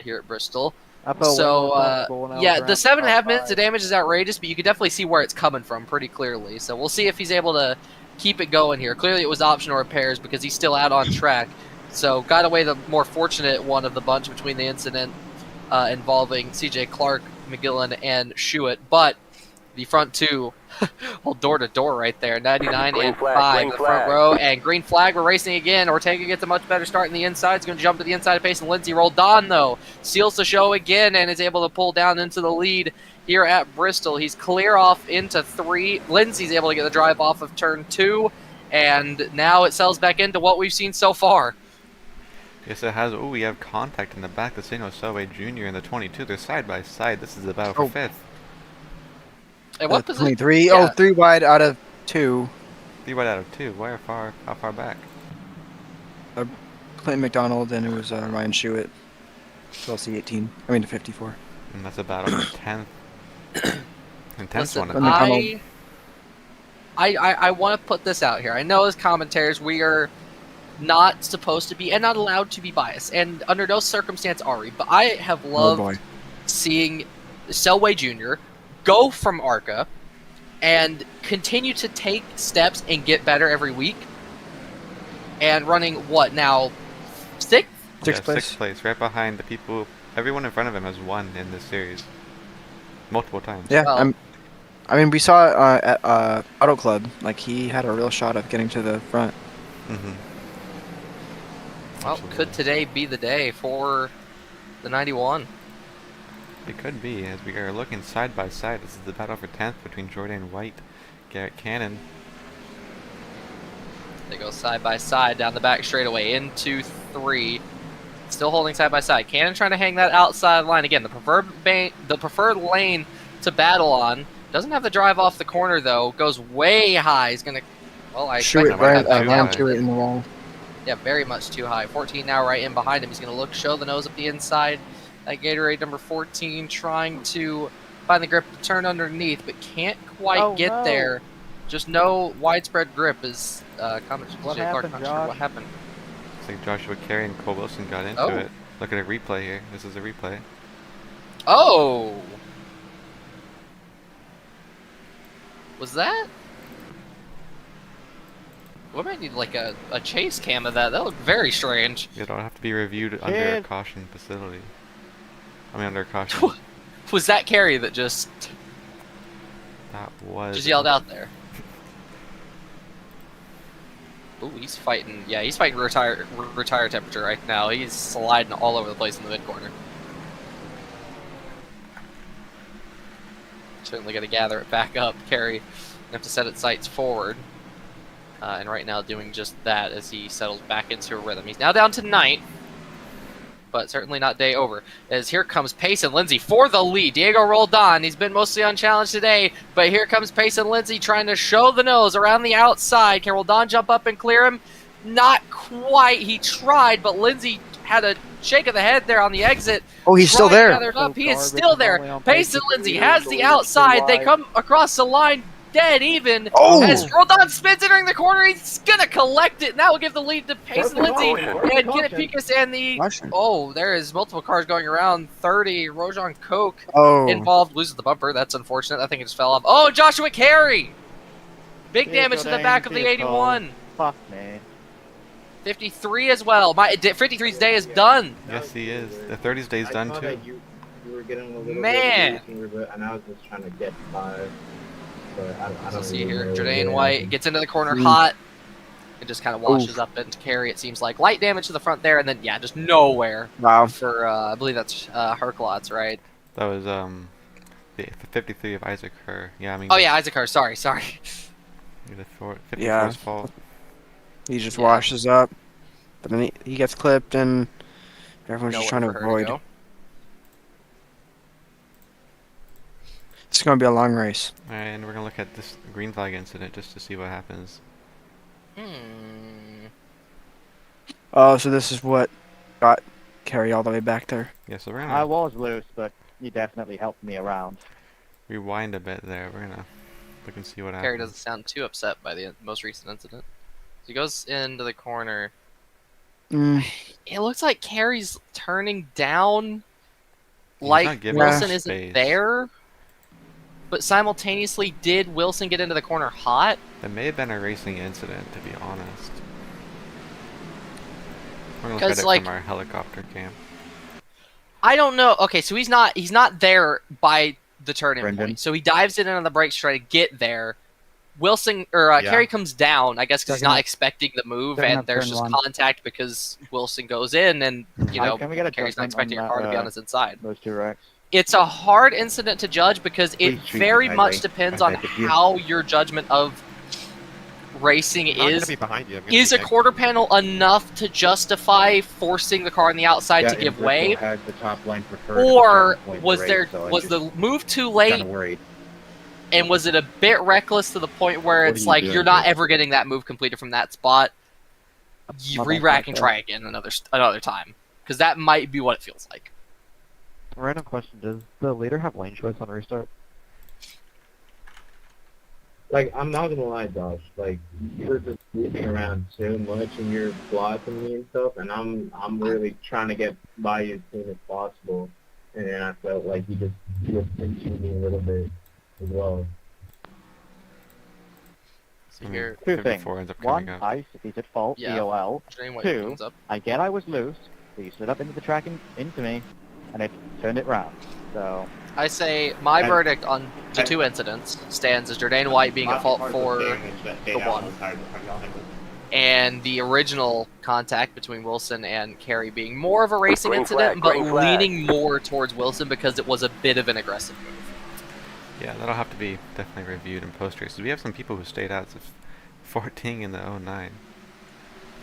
here at Bristol. I felt way So, more comfortable when I was yeah, around the 7.5 minutes outside. of damage is outrageous, but you can definitely see where it's coming from pretty clearly. So we'll see if he's able to keep it going here. Clearly it was optional repairs because he's still out on track. So got away the more fortunate one of the bunch between the incident involving CJ Clark, McGillen, and Schuett. But the front two, well, door to door right there, 99 Green and flag, 5 green the front flag. row, and green flag. We're racing again. Ortega gets a much better start in the inside. He's going to jump to the inside of pace, and Lindsey Roldan, though, seals the show again and is able to pull down into the lead here at Bristol. He's clear off into 3. Lindsey's able to get the drive off of turn 2, and now it sells back into what we've seen so far. Yes, it has. Oh, we have contact in the back. The St. Subway Jr. and the 22. They're side by side. This is the battle for Oh. 5th. And what position? 23. Yeah. Oh, 3 wide out of 2. 3 right out of 2. How far back? Clinton McDonald, and it was Ryan Schuett. Chelsea 18. I mean, 54. And that's a battle for 10th. And 10th Listen, one. I want to put this out here. I know as commentators we are not supposed to be and not allowed to be biased, and under no circumstance are we, but I have loved seeing Selway Jr. go from ARCA and continue to take steps and get better every week, and running what now, 6th? Sixth place. 6th place, right behind the people. Everyone in front of him has won in this series. Multiple times. Yeah, Well- I mean, we saw it at Auto Club. Like, he had a real shot of getting to the front. Mm-hmm. Well, could today be the day for the 91? It could be, as we are looking side by side. This is the battle for 10th between Jordan White, Garrett Cannon. They go side by side down the back straightaway into 3. Still holding side by side. Cannon trying to hang that outside line again. The preferred lane to battle on. Doesn't have the drive off the corner though. Goes way high. He's gonna. Well, I expect Schuett, him to have that Ryan down. Schuett in the wall. Yeah, very much too high. 14 now right in behind him. He's gonna look, show the nose up the inside. That Gatorade number 14 trying to find the grip to turn underneath, but can't quite get there. Just no widespread grip is coming. What Jay Clark, happened, not sure what Josh? happened. Looks like Joshua Carey and Cole Wilson got into Oh. it. Look at a replay here. This is a replay. Oh! Was that? We might need like a chase cam of that. That looked very strange. It'll have to be reviewed under a Cheers. caution facility. I mean, under a caution. Was that Carrie that just That was. just yelled out there? Ooh, he's fighting. Yeah, he's fighting retire temperature right now. He's sliding all over the place in the mid corner. Certainly going to gather it back up. Carrie have to set its sights forward. And right now doing just that as he settles back into a rhythm. He's now down to 9th, but certainly not day over. As here comes Pace and Lindsay for the lead. Diego Roldan, he's been mostly unchallenged today, but here comes Pace and Lindsay trying to show the nose around the outside. Can Roldan jump up and clear him? Not quite. He tried, but Lindsay had a shake of the head there on the exit. Oh, he's still there. Gathered up. He is still there. Pace and Lindsay has the outside. They come across the line dead even. Oh! As Roldan spins entering the corner, he's gonna collect it, and that will give the lead to Pace and Lindsay and Pikas and the. Oh, there is multiple cars going around. 30. Rojan Koch involved, loses the bumper. That's unfortunate. I think it just fell off. Oh, Joshua Carey! Big damage to the back of the 81. Fuck me. 53 as well. 53's day is done. Yes, he is. The 30's day's done saw too. that you were getting a little Man. bit, and I was just trying to get by. But I So don't see really here, know Jordan where White gets into the corner hot. It just kind of washes up into Carey, it seems like. Light damage to the front there, and then, yeah, just nowhere. Wow. For, I believe that's Herklots, right? That was the 53 of Isaac Kerr. Yeah, I mean. Oh, yeah, Isaac Kerr, sorry. The 54's Yeah. fault. He just washes up, but then he gets clipped, and everyone's just trying to avoid. It's going to be a long race. Alright, and we're gonna look at this green flag incident just to see what happens. Oh, so this is what got Carey all the way back there. Yeah, so we're I gonna was loose, but you definitely helped me around. rewind a bit there. We're gonna look and see what happens. Carey doesn't sound too upset by the most recent incident. He goes into the corner. It looks like Carey's turning down, like Wilson isn't there. But simultaneously, did Wilson get into the corner hot? That may have been a racing incident, to be honest. We're gonna look at it from our helicopter cam. I don't know. Okay, so he's not there by the turn-in point. So he dives in on the brakes to try to get there. Wilson or Carey comes down, I guess, because he's not expecting the move, and there's just contact because Wilson goes in, and you know Carey's not expecting your car to be on his inside. Those two wrecks. It's a hard incident to judge because it very much depends on how your judgment of racing is. Is a quarter panel enough to justify forcing the car on the outside to give way, or was the move too late? And was it a bit reckless to the point where it's like you're not ever getting that move completed from that spot? You re-rack and try again another time, because that might be what it feels like. Random question: does the leader have lane choice on restart? Like, I'm not gonna lie, Josh. Like, you're just moving around too much, and you're blocking me and stuff. And I'm really trying to get by you as soon as possible. And then I felt like you just pinching me a little bit as well. So here, Two things. One, ice, if he's at fault, EOL. Two, I get I was loose, so you slid up into the track into me, and it turned it round. So I say my verdict on the two incidents stands as Jordan White being at fault for the one, and the original contact between Wilson and Carey being more of a racing incident, but leaning more towards Wilson because it was a bit of an aggressive move. Yeah, that'll have to be definitely reviewed in post-races. We have some people who stayed out of 14 in the 09.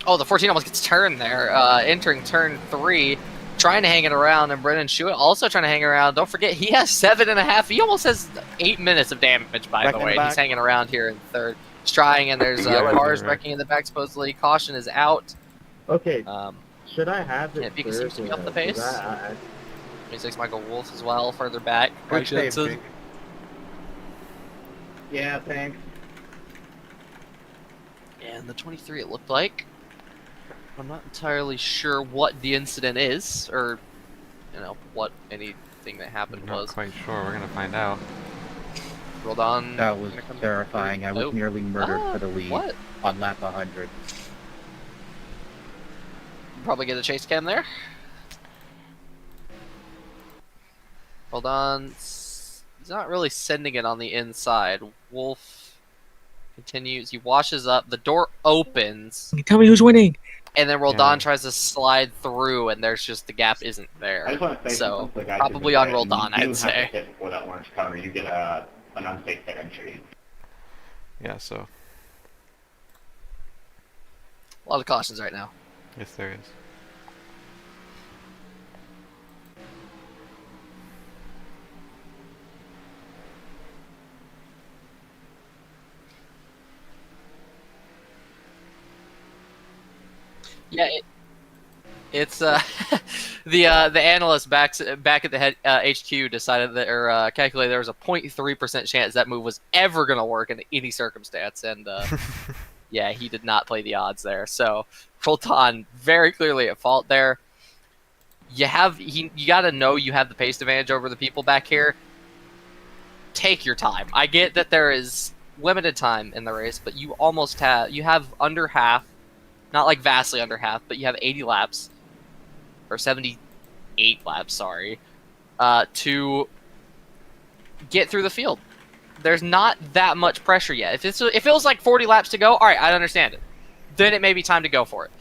Oh, the 14 almost gets turned there. Entering turn 3, trying to hang it around, and Brennan Schuett also trying to hang around. Don't forget, he has 7.5. He almost has 8 minutes of damage, by the way. He's hanging around here in third. He's trying, and there's cars wrecking in the back, supposedly. Caution is out. Okay. Should I have it? Yeah, Pika seems to be up the pace. 26 Michael Wolf as well, further back. Greg Jensen. Yeah, thanks. And the 23, it looked like. I'm not entirely sure what the incident is, or, you know, what anything that happened was. Not quite sure. We're gonna find out. Rolled on. That was terrifying. I was nearly murdered for the lead what? on lap 100. Probably get a chase cam there. Hold on. He's not really sending it on the inside. Wolf continues. He washes up. The door opens. Tell me who's winning. And then Roldan tries to slide through, and there's just the gap isn't there. I just want to say So something I probably should on say. Roldan, You do I'd say. have to hit before that orange cover. You get an unsafe entry. Yeah, so. A lot of cautions right now. Yes, there is. Yeah, it's the analyst back at the head HQ decided that or calculated there was a 0.3% chance that move was ever gonna work in any circumstance, and yeah, he did not play the odds there. So Roldan very clearly at fault there. You got to know you have the pace advantage over the people back here. Take your time. I get that there is limited time in the race, but you have under half. Not like vastly under half, but you have 80 laps, or 78 laps, sorry, to get through the field. There's not that much pressure yet. If it was like 40 laps to go, all right, I understand it. Then it may be time to go for it.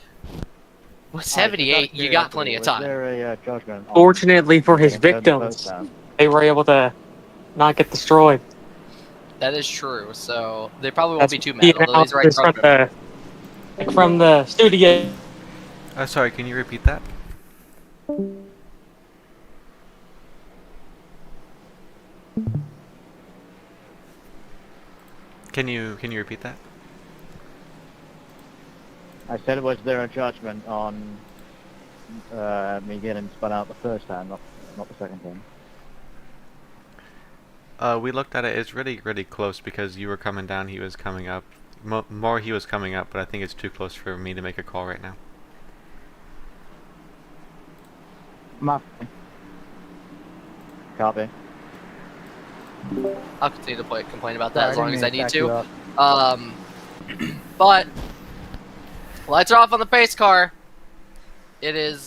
With 78, you got plenty of time. Fortunately for his victims, they were able to not get destroyed. That is true, so they probably won't be too mad. Although he's right from the studio. Sorry, can you repeat that? Can you repeat that? I said, was there a judgment on me getting spun out the first time, not the second time? We looked at it. It's really close because you were coming down, he was coming up. More he was coming up, but I think it's too close for me to make a call right now. Copy. I'll continue to complain about that as long as I need to. But lights are off on the pace car. It is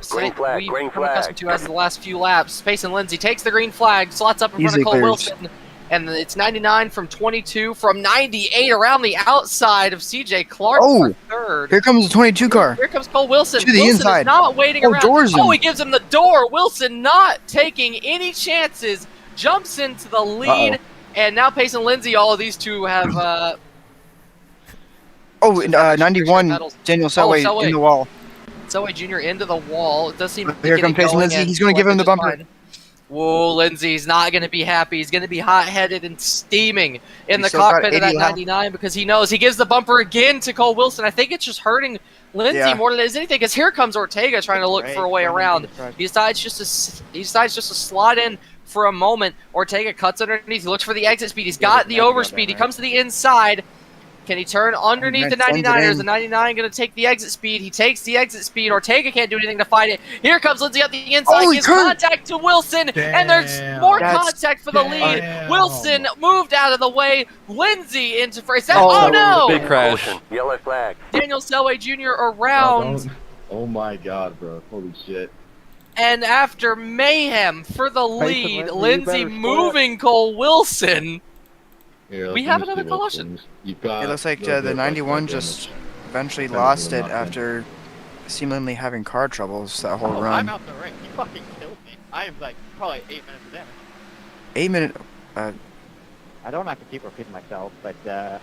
green flag. Green become flag. accustomed to as the last few laps. Pace and Lindsay takes the green flag, slots up in front of Cole Wilson, and it's 99 from 22 from 98 around the outside of CJ Clark for third. Here comes the 22 car. Here comes Cole Wilson. To the Wilson inside. is not waiting around. Doors him. He gives him the door. Wilson not taking any chances. Jumps into the lead. And now Pace and Lindsay, all of these two have... 91, Daniel Selway in the wall. Selway Jr. into the wall. It does seem... Here comes Pace and Lindsay. He's going to give him the bumper. Whoa, Lindsay's not going to be happy. He's going to be hot-headed and steaming in the cockpit of that 99 because he knows. He gives the bumper again to Cole Wilson. I think it's just hurting Lindsay more than it is anything because here comes Ortega trying to look for a way around. He decides just to slot in for a moment. Ortega cuts underneath. He looks for the exit speed. He's got the overspeed. He comes to the inside. Can he turn underneath the 99, or is the 99 going to take the exit speed? He takes the exit speed. Ortega can't do anything to fight it. Here comes Lindsay up the inside. Gives contact to Wilson, and there's more contact for the lead. Wilson moved out of the way. Lindsay into first. Oh no! Big crash. Yellow flag. Daniel Selway Jr. around. Oh my god, bro. Holy shit. And after mayhem for the lead, Lindsay moving Cole Wilson. Yeah, we have another caution. It looks like the 91 just eventually lost it after seemingly having car troubles that whole run. I'm out the ring. You fucking killed me. I have like probably 8 minutes of damage. 8 minute. I don't have to keep repeating myself, but a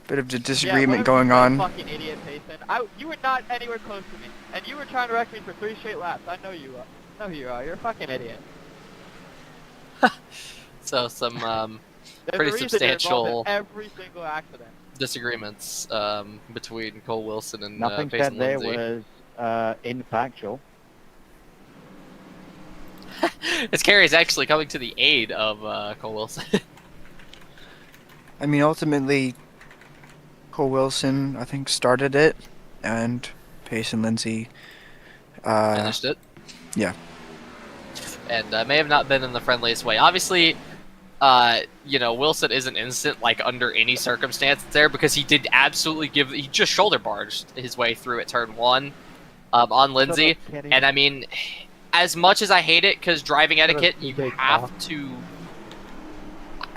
bit of disagreement going on. Fucking idiot, Payson. You were not anywhere close to me, and you were trying to wreck me for 3 straight laps. I know you are. I know who you are. You're a fucking idiot. So some pretty substantial every single accident. disagreements between Cole Wilson and nothing Pace said and there Lindsay. was infactual. This carry is actually coming to the aid of Cole Wilson. I mean, ultimately, Cole Wilson, I think, started it, and Pace and Lindsay finished it. Yeah. and may have not been in the friendliest way. Obviously, you know, Wilson isn't innocent, like, under any circumstance there, because he did absolutely he just shoulder barged his way through at turn 1 on Lindsay. And I mean, as much as I hate it, because driving etiquette, you have to...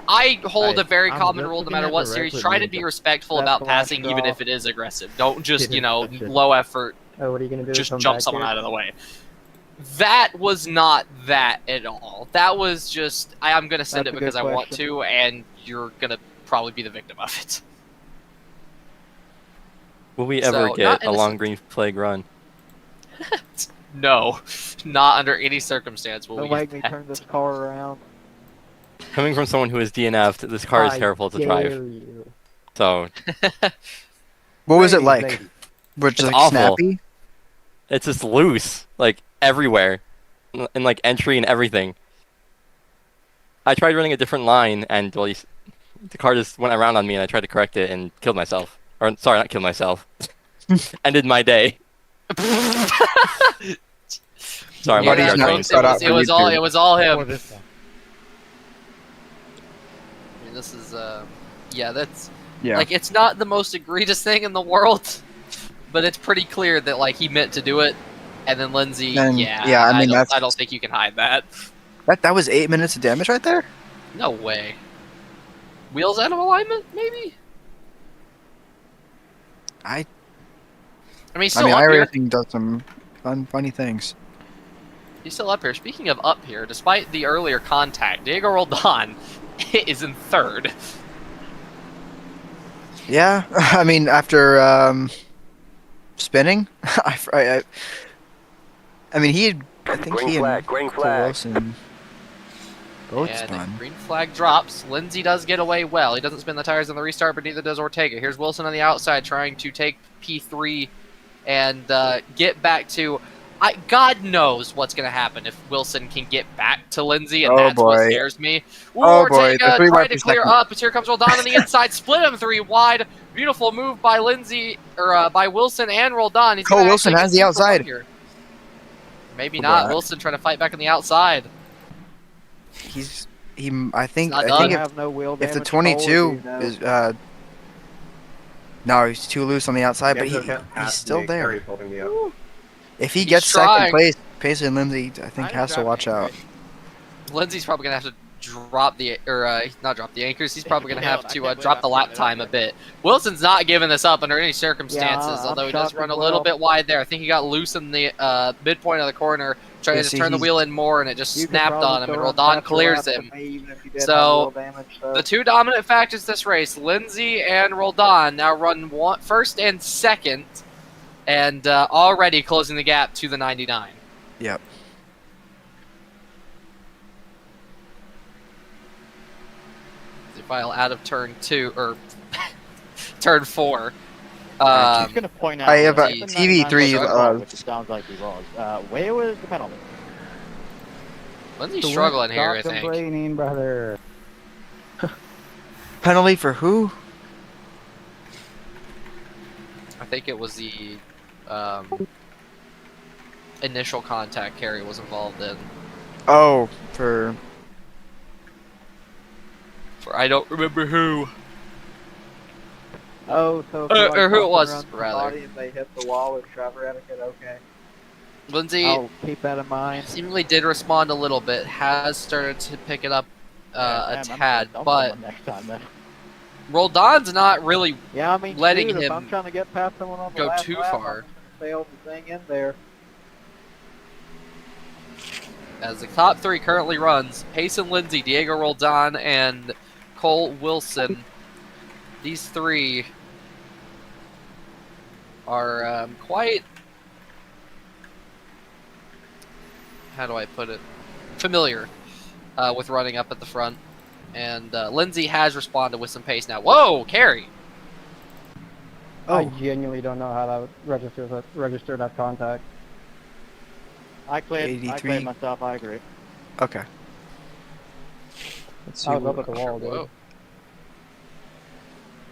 I hold a very common rule no matter what series. Try to be respectful about passing, even if it is aggressive. Don't just, you know, low effort, Oh, what are you gonna do? just Come jump back someone here? out of the way. That was not that at all. That was just, I'm going to send That's it a because I good want question. to, and you're going to probably be the victim of it. Will we ever So, get not a long innocent. green flag run? No, not under any circumstance will Don't we make get me that. turn this car around. Coming from someone who is DNF'd, this car is I terrible to dare drive. you. So, What was it Ladies, like? ladies. Was it it's like awful. snappy? It's just loose, like, everywhere. And, like, entry and everything. I tried running a different line, and, well, the car just went around on me, and I tried to correct it and killed myself. Or, sorry, not killed myself. Ended my day. Sorry, I'm Yeah, already that- trained. it was all him. I mean, this is, yeah, that's, like, it's not the most egregious thing in the world, but it's pretty clear that, like, he meant to do it, and then Lindsay, Yeah, I mean, I don't think you can hide that. That was 8 minutes of damage right there? No way. Wheels out of alignment, maybe? I mean, he's still up here. iRacing does some funny things. He's still up here. Speaking of up here, despite the earlier contact, Diego Roldan is in 3rd. Yeah, I mean, after spinning, I mean, I think Green he flag, and green Cole flag. Wilson both And spun. the green flag drops. Lindsay does get away well. He doesn't spin the tires on the restart, but neither does Ortega. Here's Wilson on the outside trying to take P3 and get back to... God knows what's going to happen if Wilson can get back to Lindsay, and that's what scares me. Ooh, Ortega trying to clear up, but here comes Roldan on the inside. Split him 3 wide. Beautiful move by Lindsay, or by Wilson and Roldan. Cole Wilson has the outside. Here. Maybe not. Wilson trying to fight back on the outside. I think have no wheel if the damage, 22 Cole, you know. is no, he's too loose on the outside, but he's still there. If he gets second place, Paisley and Lindsay, I think has to watch out. Lindsay's probably gonna have to drop the not drop the anchors. He's probably gonna have to drop the lap time a bit. Wilson's not giving this up under any circumstances, although he does run a little bit wide there. I think he got loose in the midpoint of the corner, trying to turn the wheel in more, and it just snapped on him, and Roldan clears him. So the 2 dominant factors this race, Lindsay and Roldan, now run 1st and 2nd, and already closing the gap to the 99. Yep. File out of turn 2 or turn 4. I'm just gonna point out. I have a TV3, which it sounds like he was. Where was the penalty? Lindsay's struggling here, I think. Complaining, brother. Penalty for who? I think it was the initial contact Carey was involved in. Oh, for I don't remember who. Oh, so or who it was, rather. If they hit the wall with driver etiquette, okay. Lindsay I'll keep that in mind. seemingly did respond a little bit, has started to pick it up a tad, but Roldan's not really letting if him I'm trying to get past someone on the go last too lap, far. I'm just gonna sail the thing in there. As the top 3 currently runs, Payson Lindsay, Diego Roldan, and Cole Wilson. These 3 are quite, how do I put it, familiar with running up at the front. And Lindsay has responded with some pace now. Whoa, Carey! I genuinely don't know how that would register that contact. I cleared myself, I agree. Okay. Let's see. I was up at the wall, dude. Whoa.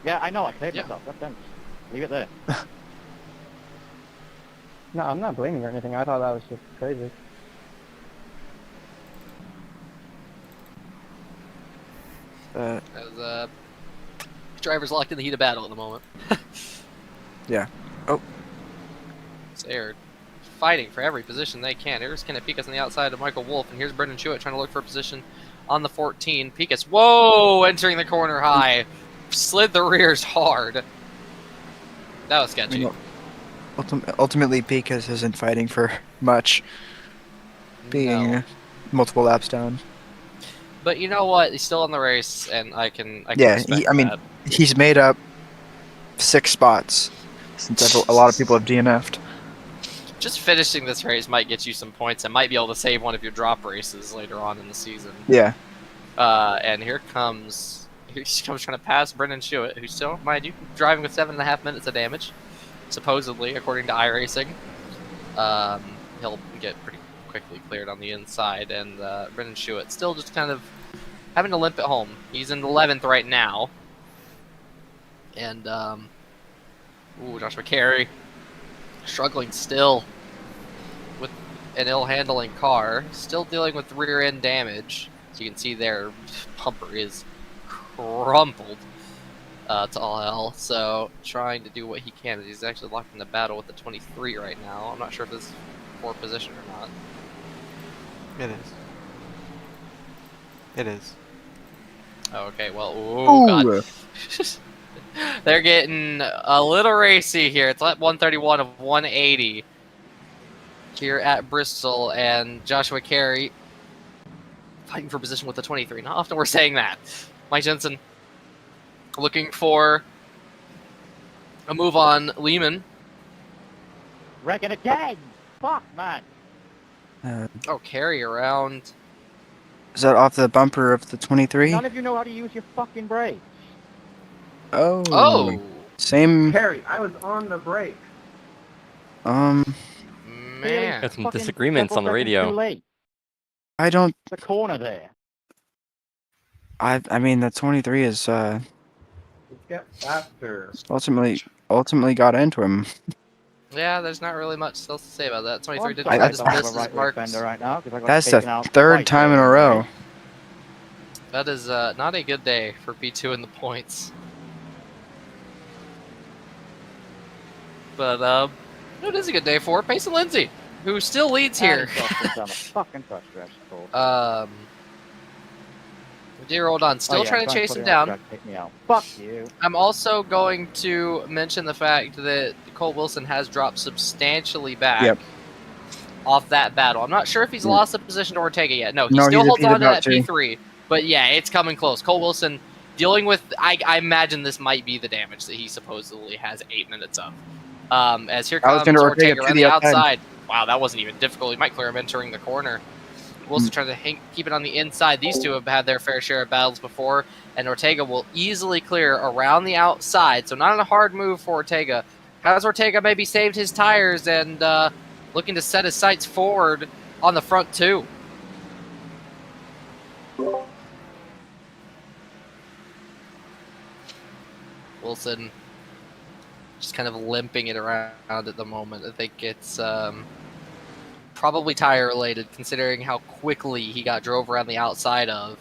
Yeah, I know, I cleared myself. That's them. Leave it there. No, I'm not blaming you or anything. I thought that was just crazy. As drivers locked in the heat of battle at the moment. Yeah. Oh. So they're fighting for every position they can. Here's Kenneth Picas on the outside of Michael Wolf, and here's Brendan Chewett trying to look for a position on the 14. Picas, whoa, entering the corner high. Slid the rears hard. That was sketchy. Ultimately, Picas isn't fighting for much, being multiple laps down. But you know what? He's still in the race, and I can Yeah, respect I mean, that. he's made up 6 spots since a lot of people have DNF'd. Just finishing this race might get you some points and might be able to save one of your drop races later on in the season. Yeah. And here he comes trying to pass Brendan Chewett, who's still, mind you, driving with 7.5 minutes of damage, supposedly, according to iRacing. He'll get pretty quickly cleared on the inside, and Brendan Chewett still just kind of having to limp it home. He's in 11th right now. And, Joshua Carey struggling still with an ill-handling car, still dealing with rear-end damage. As you can see there, bumper is crumpled to all hell. So trying to do what he can. He's actually locked in the battle with the 23 right now. I'm not sure if this is for position or not. It is. It is. Okay, well, oh god. They're getting a little racy here. It's lap 131 of 180 here at Bristol, and Joshua Carey fighting for position with the 23. Not often we're saying that. Mike Jensen looking for a move on Lehman. Wrecking again! Fuck, man! Carey around. Is that off the bumper of the 23? None of you know how to use your fucking brakes. Oh. Same. Harry, I was on the brake. Man. Got some disagreements on the radio. Too late. I don't. The corner there. I mean, the 23 is Get faster. ultimately got into him. Yeah, there's not really much else to say about that. 23 did I- try that's- to miss his marks. Right now, I got That's taken the out 3rd twice time in a during the row. race. That is not a good day for P2 in the points. But it is a good day for Payson Lindsay, who still leads here. Dear old on, still trying to chase him down. Fuck you. I'm also going to mention the fact that Cole Wilson has dropped substantially back off that battle. I'm not sure if he's lost the position to Ortega yet. No, he still holds on to that P3. But yeah, it's coming close. Cole Wilson dealing with, I imagine this might be the damage that he supposedly has 8 minutes of. As here comes Ortega around the outside. Wow, that wasn't even difficult. He might clear him entering the corner. Wilson trying to keep it on the inside. These two have had their fair share of battles before, and Ortega will easily clear around the outside. So not a hard move for Ortega. Has Ortega maybe saved his tires and looking to set his sights forward on the front two? Wilson just kind of limping it around at the moment. I think it's probably tire related, considering how quickly he got drove around the outside of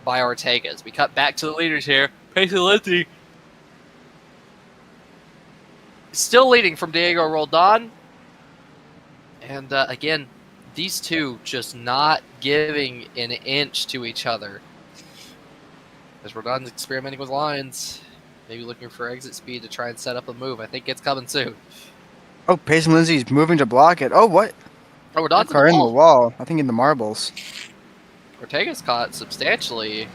by Ortega. As we cut back to the leaders here, Payson Lindsay still leading from Diego Roldan. And again, these two just not giving an inch to each other. As Roldan's experimenting with lines, maybe looking for exit speed to try and set up a move. I think it's coming soon. Oh, Payson Lindsay's moving to block it. Oh, what? Oh, Roldan's car in the wall. I think in the marbles. Ortega's caught substantially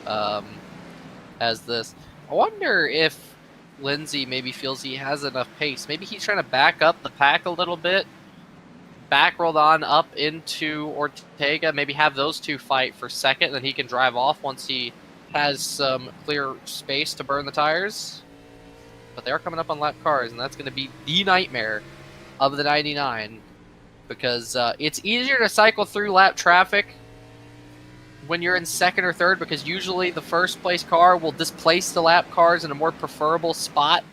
as this. I wonder if Lindsay maybe feels he has enough pace. Maybe he's trying to back up the pack a little bit. Back Roldan up into Ortega. Maybe have those two fight for second. Then he can drive off once he has some clear space to burn the tires. But they are coming up on lap cars, and that's going to be the nightmare of the 99. Because it's easier to cycle through lap traffic when you're in second or third, because usually the first place car will displace the lap cars in a more preferable spot.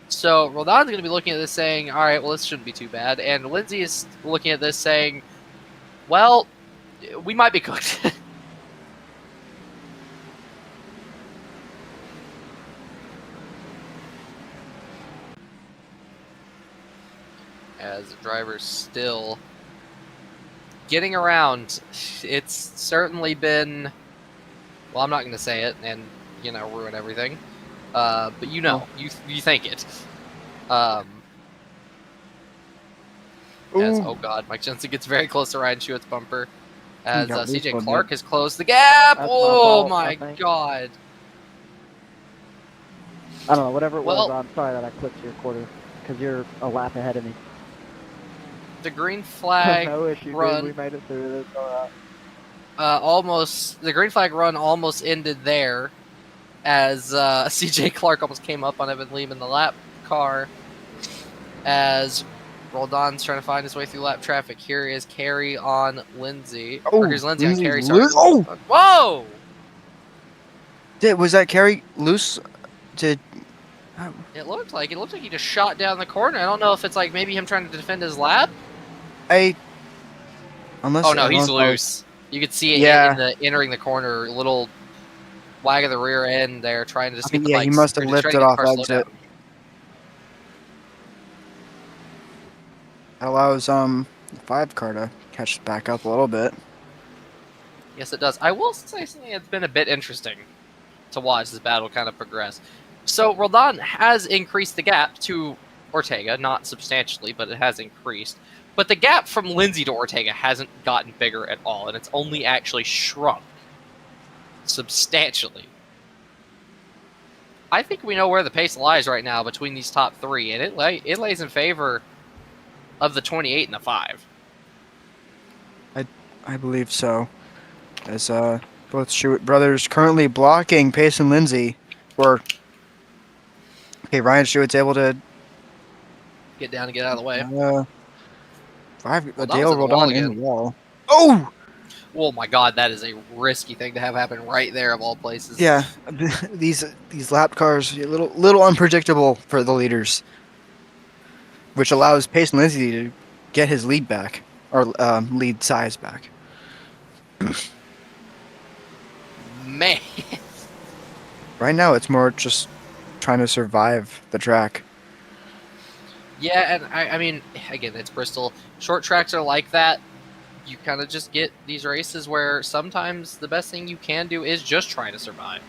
So Roldan's going to be looking at this saying, all right, well, this shouldn't be too bad. And Lindsay is looking at this saying, well, we might be cooked. as the driver's still getting around. It's certainly been, well, I'm not going to say it and, ruin everything. But you think it. Oh god, Mike Jensen gets very close to Ryan Shewett's bumper. As CJ Clark has closed the gap. Oh my god. I don't know, whatever it was, I'm sorry that I clicked your quarter, because you're a lap ahead of me. The green flag no issue, run. Dude, we made it through this. The green flag run almost ended there, as CJ Clark almost came up on Evan Liam in the lap car. As Roldan's trying to find his way through lap traffic. Here is Carey on Lindsay. Or here's Lindsay on Carey. Sorry. Whoa! Was that Carey loose? It looked like he just shot down the corner. I don't know if it's like maybe him trying to defend his lap. He's loose. You could see it entering the corner. Little wag of the rear end there, trying to just get the bike. He must have lifted off exit. That allows the 5 car to catch back up a little bit. Yes, it does. I will say something that's been a bit interesting to watch this battle kind of progress. So Roldan has increased the gap to Ortega, not substantially, but it has increased. But the gap from Lindsay to Ortega hasn't gotten bigger at all, and it's only actually shrunk substantially. I think we know where the pace lies right now between these top 3, and it lays in favor of the 28 and the 5. I believe so. As both Shewett brothers currently blocking Pace and Lindsay. Ryan Shewett's able to get down and get out of the way. Dale Roldan in the wall. Oh! Oh my god, that is a risky thing to have happen right there of all places. Yeah, these lap cars are a little unpredictable for the leaders, which allows Pace and Lindsay to get his lead back, or lead size back. Man. Right now, it's more just trying to survive the track. Yeah, and I mean, again, it's Bristol. Short tracks are like that. You kind of just get these races where sometimes the best thing you can do is just try to survive.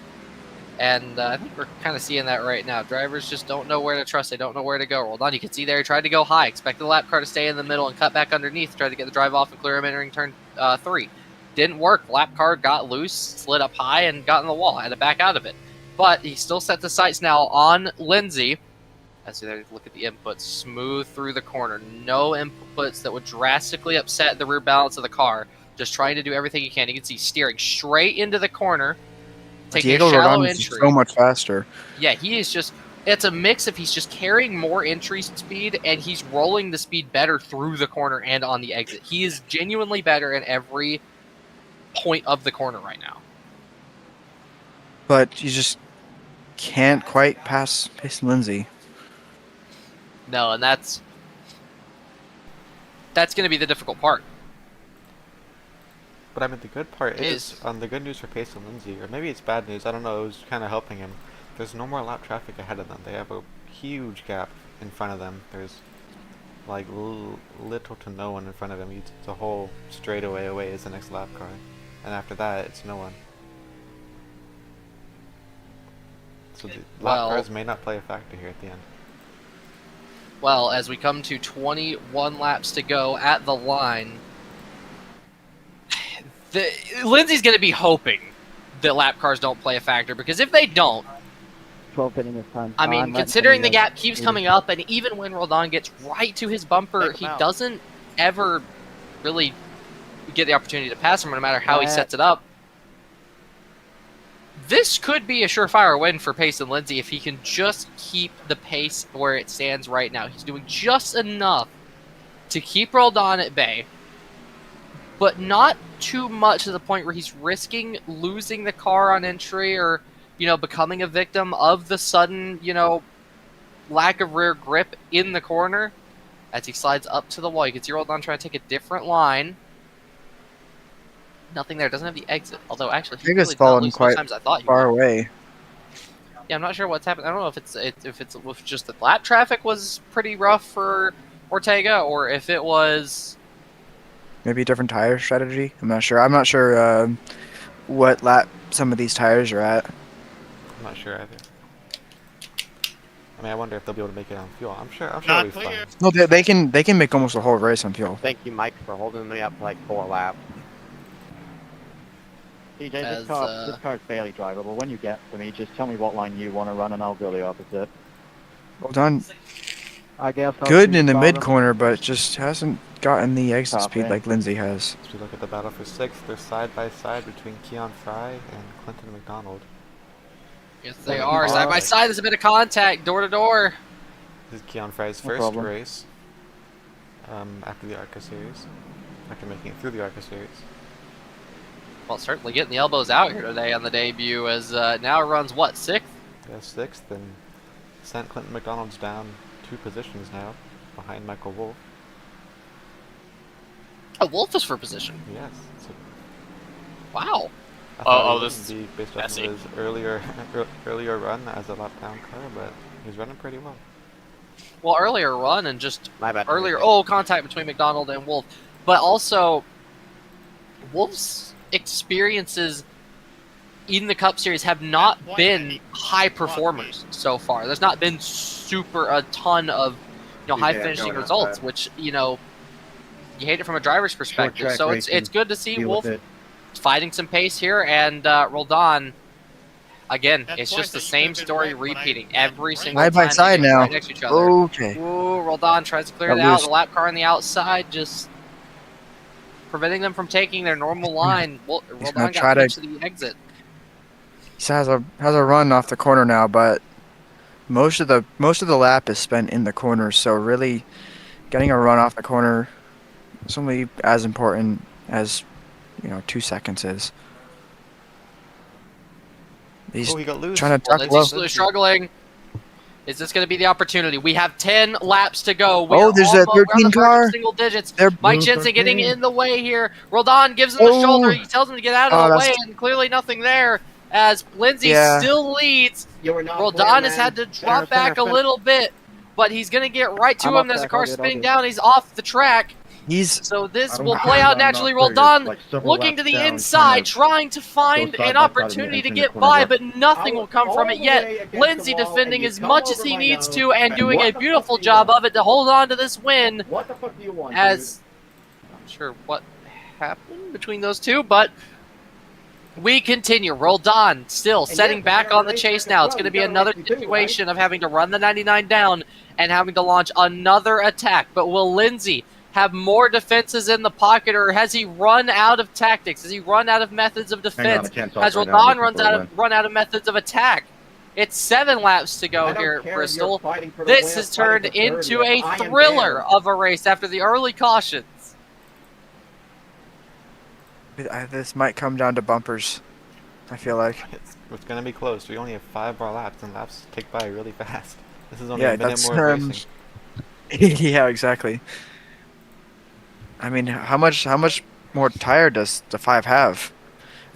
And I think we're kind of seeing that right now. Drivers just don't know where to trust. They don't know where to go. Roldan, you can see there, he tried to go high. Expected the lap car to stay in the middle and cut back underneath. Tried to get the drive off and clear him entering turn 3. Didn't work. Lap car got loose, slid up high, and got in the wall. Had to back out of it. But he still set the sights now on Lindsay. As we look at the inputs, smooth through the corner. No inputs that would drastically upset the rear balance of the car. Just trying to do everything he can. You can see steering straight into the corner. Taking Diego a shallow Roldan entry. is so much faster. Yeah, he is just... It's a mix of he's just carrying more entry speed and he's rolling the speed better through the corner and on the exit. He is genuinely better at every point of the corner right now. But you just can't quite pass Pace and Lindsay. No, and that's going to be the difficult part. But I mean, the good part is, the good news for Pace and Lindsay, or maybe it's bad news, I don't know, it was kind of helping him. There's no more lap traffic ahead of them. They have a huge gap in front of them. There's like little to no one in front of him. It's a whole straightaway away is the next lap car. And after that, it's no one. So the lap cars may not play a factor here at the end. Well, as we come to 21 laps to go at the line, Lindsay's going to be hoping that lap cars don't play a factor, because if they don't, 12 hitting this time. I mean, considering the gap keeps coming up, and even when Roldan gets right to his bumper, he doesn't ever really get the opportunity to pass him, no matter how he sets it up. This could be a surefire win for Pace and Lindsay if he can just keep the pace where it stands right now. He's doing just enough to keep Roldan at bay, but not too much to the point where he's risking losing the car on entry or, becoming a victim of the sudden, lack of rear grip in the corner. As he slides up to the wall, you can see Roldan trying to take a different line. Nothing there. Doesn't have the exit. Although, actually, he really fallen quite times I thought he far would. away. Yeah, I'm not sure what's happened. I don't know if it's just the lap traffic was pretty rough for Ortega, or if it was... Maybe a different tire strategy? I'm not sure. I'm not sure what lap some of these tires are at. I'm not sure either. I mean, I wonder if they'll be able to make it on fuel. I'm sure Not it'll be fine. No, they can make almost the whole race on fuel. Thank you, Mike, for holding me up for like 4 laps. TJ, this car's barely drivable. When you get to me, just tell me what line you want to run and I'll go the opposite. Well done. I guess Good in the mid corner, but just hasn't gotten the exit speed like Lindsay has. As we look at the battle for 6th, they're side by side between Keon Fry and Clinton McDonald. Yes, they are. Side by side, there's a bit of contact, door to door. This is Keon Fry's first race after the ARCA series, after making it through the ARCA series. Well, certainly getting the elbows out here today on the debut, as now runs, what, 6th? Yeah, 6th, and sent Clinton McDonald's down 2 positions now, behind Michael Wolf. Oh, Wolf is for position. Yes. Wow. This is based off of his earlier run as a lap down car, but he's running pretty well. Well, earlier run and just earlier contact between McDonald and Wolf, but also Wolf's experiences in the Cup Series have not been high performers so far. There's not been a ton of high finishing results, which you hate it from a driver's perspective. So it's good to see Wolf fighting some pace here, and Roldan, again, it's just the same story repeating every single time. Side by side now. Right next to each other. Okay. Ooh, Roldan tries to clear it out. The lap car on the outside just preventing them from taking their normal line. Roldan got to the exit. He has a run off the corner now, but most of the lap is spent in the corner. So really, getting a run off the corner is only as important as 2 seconds is. He's he got loose. Trying to Lindsay's struggling. Is this going to be the opportunity? We have 10 laps to go. There's a 13 car. Single digits. Mike Jensen getting in the way here. Roldan gives him the shoulder. He tells him to get out of the way, and clearly nothing there. As Lindsay still leads. Roldan has had to drop back a little bit, but he's going to get right to him. There's a car spinning down. He's off the track. So this will play out naturally. Roldan looking to the inside, trying to find an opportunity to get by, but nothing will come from it yet. Lindsay defending as much as he needs to and doing a beautiful job of it to hold on to this win. What the fuck do you want, as I'm not sure what happened between those two, but we continue. Roldan still setting back on the chase now. It's going to be another situation of having to run the 99 down and having to launch another attack. But will Lindsay have more defenses in the pocket, or has he run out of tactics? Has he run out of methods of defense? Has Roldan run out of methods of attack? It's 7 laps to go here at Bristol. This has turned into a thriller of a race after the early cautions. This might come down to bumpers, I feel like. It's going to be close. We only have 5 more laps, and laps tick by really fast. This is only a minute more of racing. Yeah, exactly. I mean, how much more tire does the 5 have?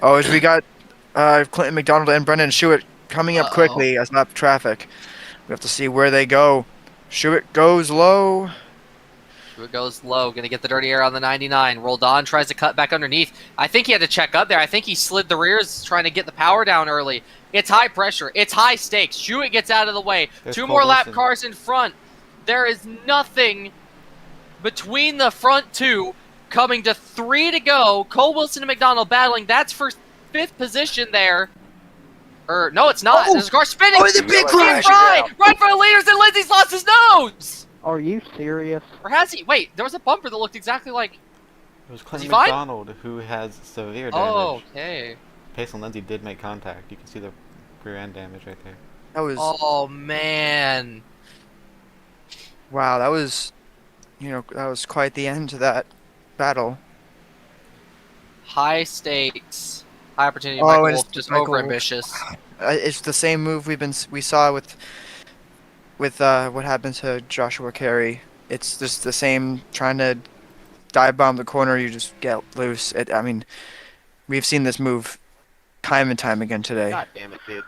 Oh, as we got Clinton McDonald and Brendan Schuett coming up quickly as lap traffic. We have to see where they go. Schuett goes low. Schuett goes low. Going to get the dirty air on the 99. Roldan tries to cut back underneath. I think he had to check up there. I think he slid the rears trying to get the power down early. It's high pressure. It's high stakes. Schuett gets out of the way. There's 2 more lap cars in front. There is nothing between the front 2, coming to 3 to go. Cole Wilson and McDonald battling. That's for 5th position there. No, it's not. There's a car spinning. Oh, the big crash! Right for the leaders, and Lindsay's lost his nose! Are you serious? Or has he? Wait, there was a bumper that looked exactly like... It was Clinton McDonald who has severe damage. Oh, okay. Pace and Lindsay did make contact. You can see the rear end damage right there. That was... Oh, man. Wow, that was... that was quite the end to that battle. High stakes, high opportunity. Michael Wolf just overambitious. It's the same move we saw with what happened to Joshua Carey. It's just the same, trying to dive bomb the corner. You just get loose. I mean, we've seen this move time and time again today. God damn it, dude.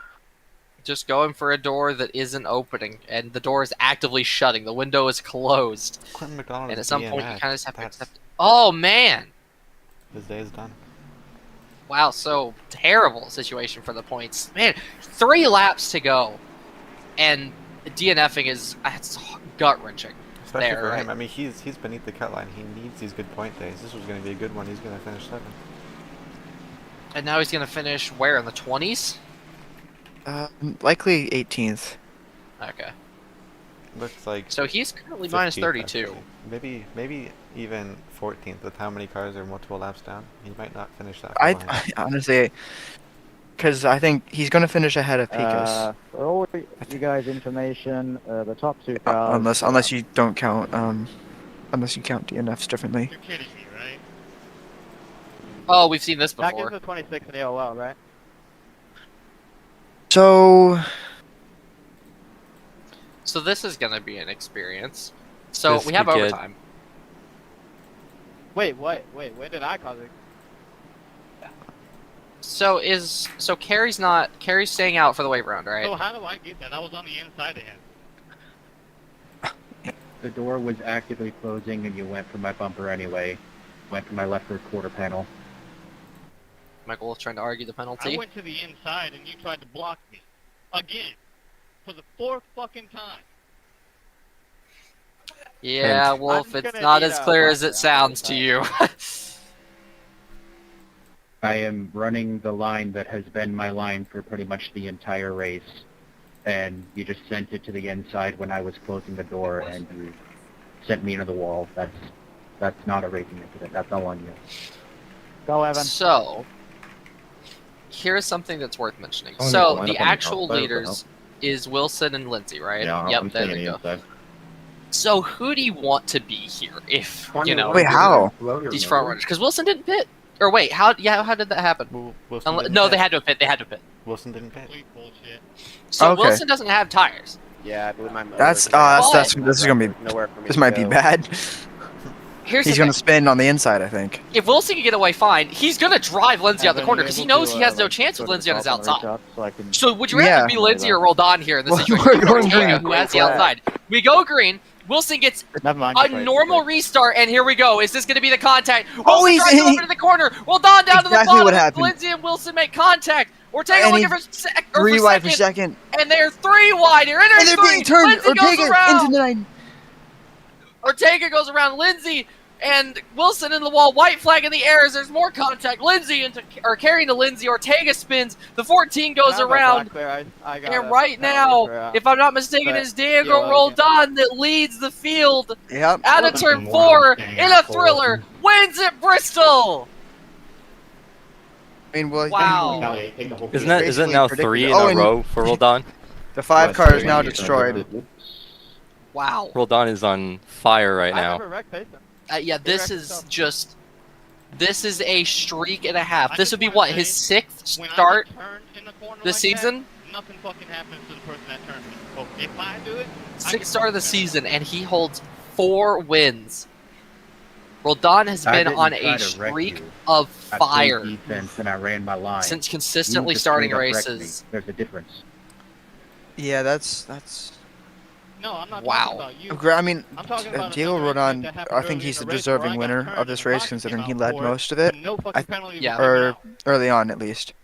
just going for a door that isn't opening, and the door is actively shutting. The window is closed. Quentin McDonald And is at some point, you DNF. kind of just have to accept it. Oh, man! His day is done. Wow, so terrible situation for the points. Man, 3 laps to go, and DNFing is gut-wrenching. Especially there, for right? him. I mean, he's beneath the cut line. He needs these good point days. This was going to be a good one. He's going to finish 7th. And now he's going to finish where, in the 20s? Likely 18th. Okay. Looks like. So he's currently minus 32. Maybe even 14th with how many cars are multiple laps down. He might not finish that. I honestly, because I think he's going to finish ahead of Pecos. For all you guys' information, the top 2 cars. Unless you don't count unless you count DNFs differently. You're kidding me, right? Oh, we've seen this That before. gives the 26 in the OL, right? So this is going to be an experience. So This we have could get- overtime. Wait, when did I cause it? So Carrie's staying out for the wave round, right? So how do I get that? I was on the inside of him. The door was actively closing, and you went for my bumper anyway. Went for my left rear quarter panel. Michael was trying to argue the penalty. I went to the inside and you tried to block me. Again. For the 4th fucking time. Yeah, Wolf, it's not as clear as it sounds to you. I am running the line that has been my line for pretty much the entire race, and you just sent it to the inside when I was closing the door, and you sent me into the wall. That's not a racing incident. That's all on you. Go, Evan. So, here's something that's worth mentioning. Oh, no, So, line the up on the actual top, leaders is Wilson and Lindsay, right? Yeah, Yep, I'm there staying they go. inside. So, who do you want to be here if, you know... Wait, how? These front runners. Because Wilson didn't pit. Or wait, how did that happen? Wilson didn't No, pit. they had to pit. They had to pit. Wilson didn't pit. Complete bullshit. So Okay. Wilson doesn't have tires. Yeah, I believe my motor That's is this is gonna be nowhere for me this to might be go. bad. Here's He's the gonna thing. spin on the inside, I think. If Wilson can get away fine, he's gonna drive Lindsay out the Evan, corner you're because he able knows to, he has no like, chance go with to Lindsay on his the top outside. and reach out so I can- So would you rather Yeah. be Lindsay or Roldan here in this We're situation? going Ortega, green. who has the outside. We go green. Wilson gets Never mind. a normal restart, and here we go. Is this going to be the contact? Oh, Wilson he's drives in- over to the corner. Roldan down to the Exactly bottom. what happened. Lindsay and Wilson make contact. Ortega And looking he- for 3 wide for second, second. and they're 3 wide. You're entering And they're 3. being turned. Lindsay goes Ortega around. into the 9. Ortega goes around Lindsay and Wilson in the wall. White flag in the air as there's more contact. Lindsay carrying to Lindsay. Ortega spins. The 14 goes around. And right now, if I'm not mistaken, it's Diego Roldan that leads the field Yep. out of turn 4 in a thriller. Wins at Bristol. I mean, well, Wow. Isn't it now 3 in a row for Roldan? The 5 car is now destroyed. Wow. Roldan is on fire right now. Yeah, this is just... This is a streak and a half. This would be what, his 6th start this season? Nothing fucking happens to the person that turns me. Well, if I do it, 6th start of the season, and he holds 4 wins. Roldan has I been didn't on try a to wreck streak you. of I played fire defense and I ran my line. since You consistently just starting straight up wrecked races. me. There's a difference. Yeah, that's. no, I'm not Wow. talking about you. I mean, I'm talking about Diego another Rodon, incident that happened I think early he's in the the race where I deserving got winner turned of this and the race, box considering came he out led for it, most of it. but no fucking penalty was given Or out. early on, at least.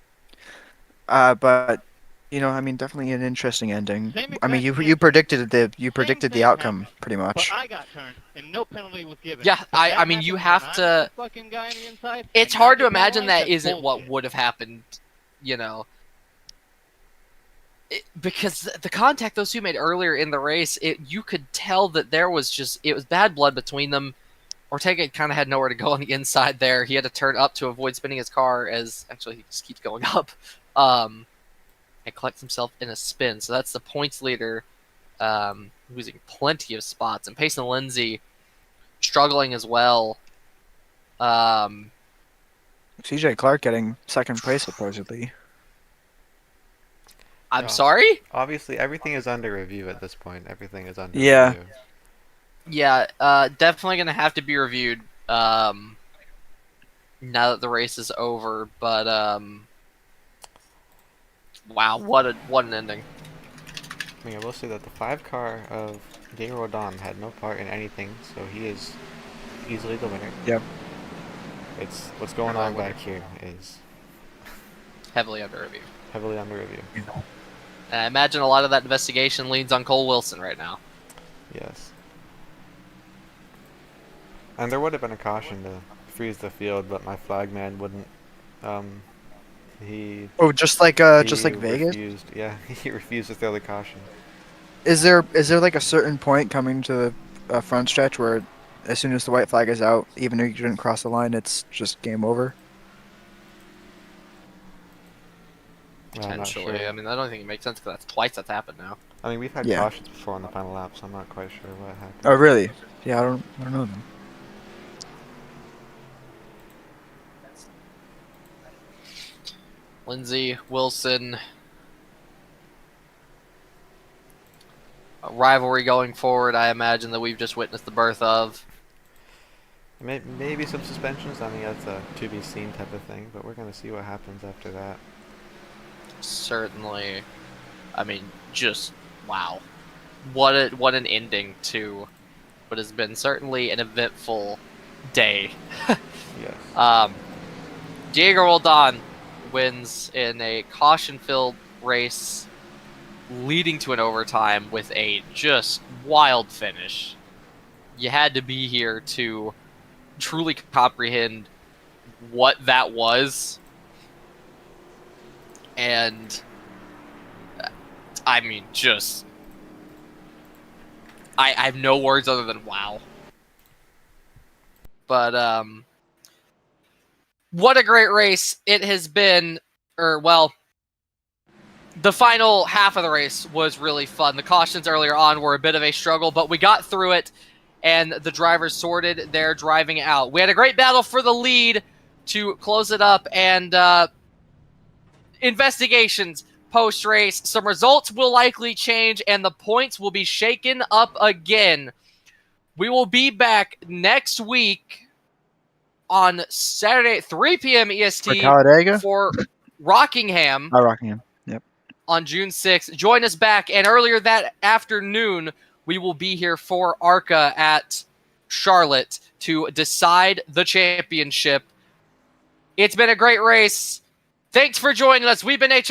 But you know, I mean, definitely an interesting ending. I mean, you predicted the outcome pretty much. But I got turned and no penalty was given. Yeah, I mean, you have to... Fucking guy on the inside, It's and I hard to get imagine penalized, that that's isn't what bullshit. would have happened, you know. Because the contact those two made earlier in the race, you could tell that there was just... It was bad blood between them. Ortega kind of had nowhere to go on the inside there. He had to turn up to avoid spinning his car as... Actually, he just keeps going up. And collects himself in a spin. So that's the points leader, losing plenty of spots. And Payson Lindsay struggling as well. CJ Clark getting second place, supposedly. I'm sorry? Obviously, everything is under review at this point. Everything is under Yeah. review. Yeah, definitely going to have to be reviewed now that the race is over. But wow, what an ending. I mean, I will say that the 5 car of Diego Rodon had no part in anything, so he is easily the winner. Yep. It's what's going on back here is Heavily under review. heavily under review. And I imagine a lot of that investigation leans on Cole Wilson right now. Yes. And there would have been a caution to freeze the field, but my flagman wouldn't. He. Oh, just like Vegas. Refused, yeah, he refused to throw the caution. Is there like a certain point coming to the front stretch where, as soon as the white flag is out, even if you didn't cross the line, it's just game over? Potentially. Sure. I mean, I don't think it makes sense because that's happened now. I mean, we've had cautions before on the final lap, so I'm not quite sure what happened. Oh, really? Yeah, I don't know them. Lindsay, Wilson. A rivalry going forward, I imagine, that we've just witnessed the birth of. Maybe some suspensions. I mean, that's a to-be-seen type of thing, but we're going to see what happens after that. Certainly. I mean, just wow. What an ending to what has been certainly an eventful day. Yes. Diego Roldan wins in a caution-filled race leading to an overtime with a just wild finish. You had to be here to truly comprehend what that was. And I mean, just I have no words other than wow. But what a great race it has been. The final half of the race was really fun. The cautions earlier on were a bit of a struggle, but we got through it, and the drivers sorted their driving out. We had a great battle for the lead to close it up, and investigations post-race. Some results will likely change, and the points will be shaken up again. We will be back next week on Saturday at 3 p.m. EST for Rockingham. Oh, Rockingham. Yep. On June 6th. Join us back. And earlier that afternoon, we will be here for ARCA at Charlotte to decide the championship. It's been a great race. Thanks for joining us. We've been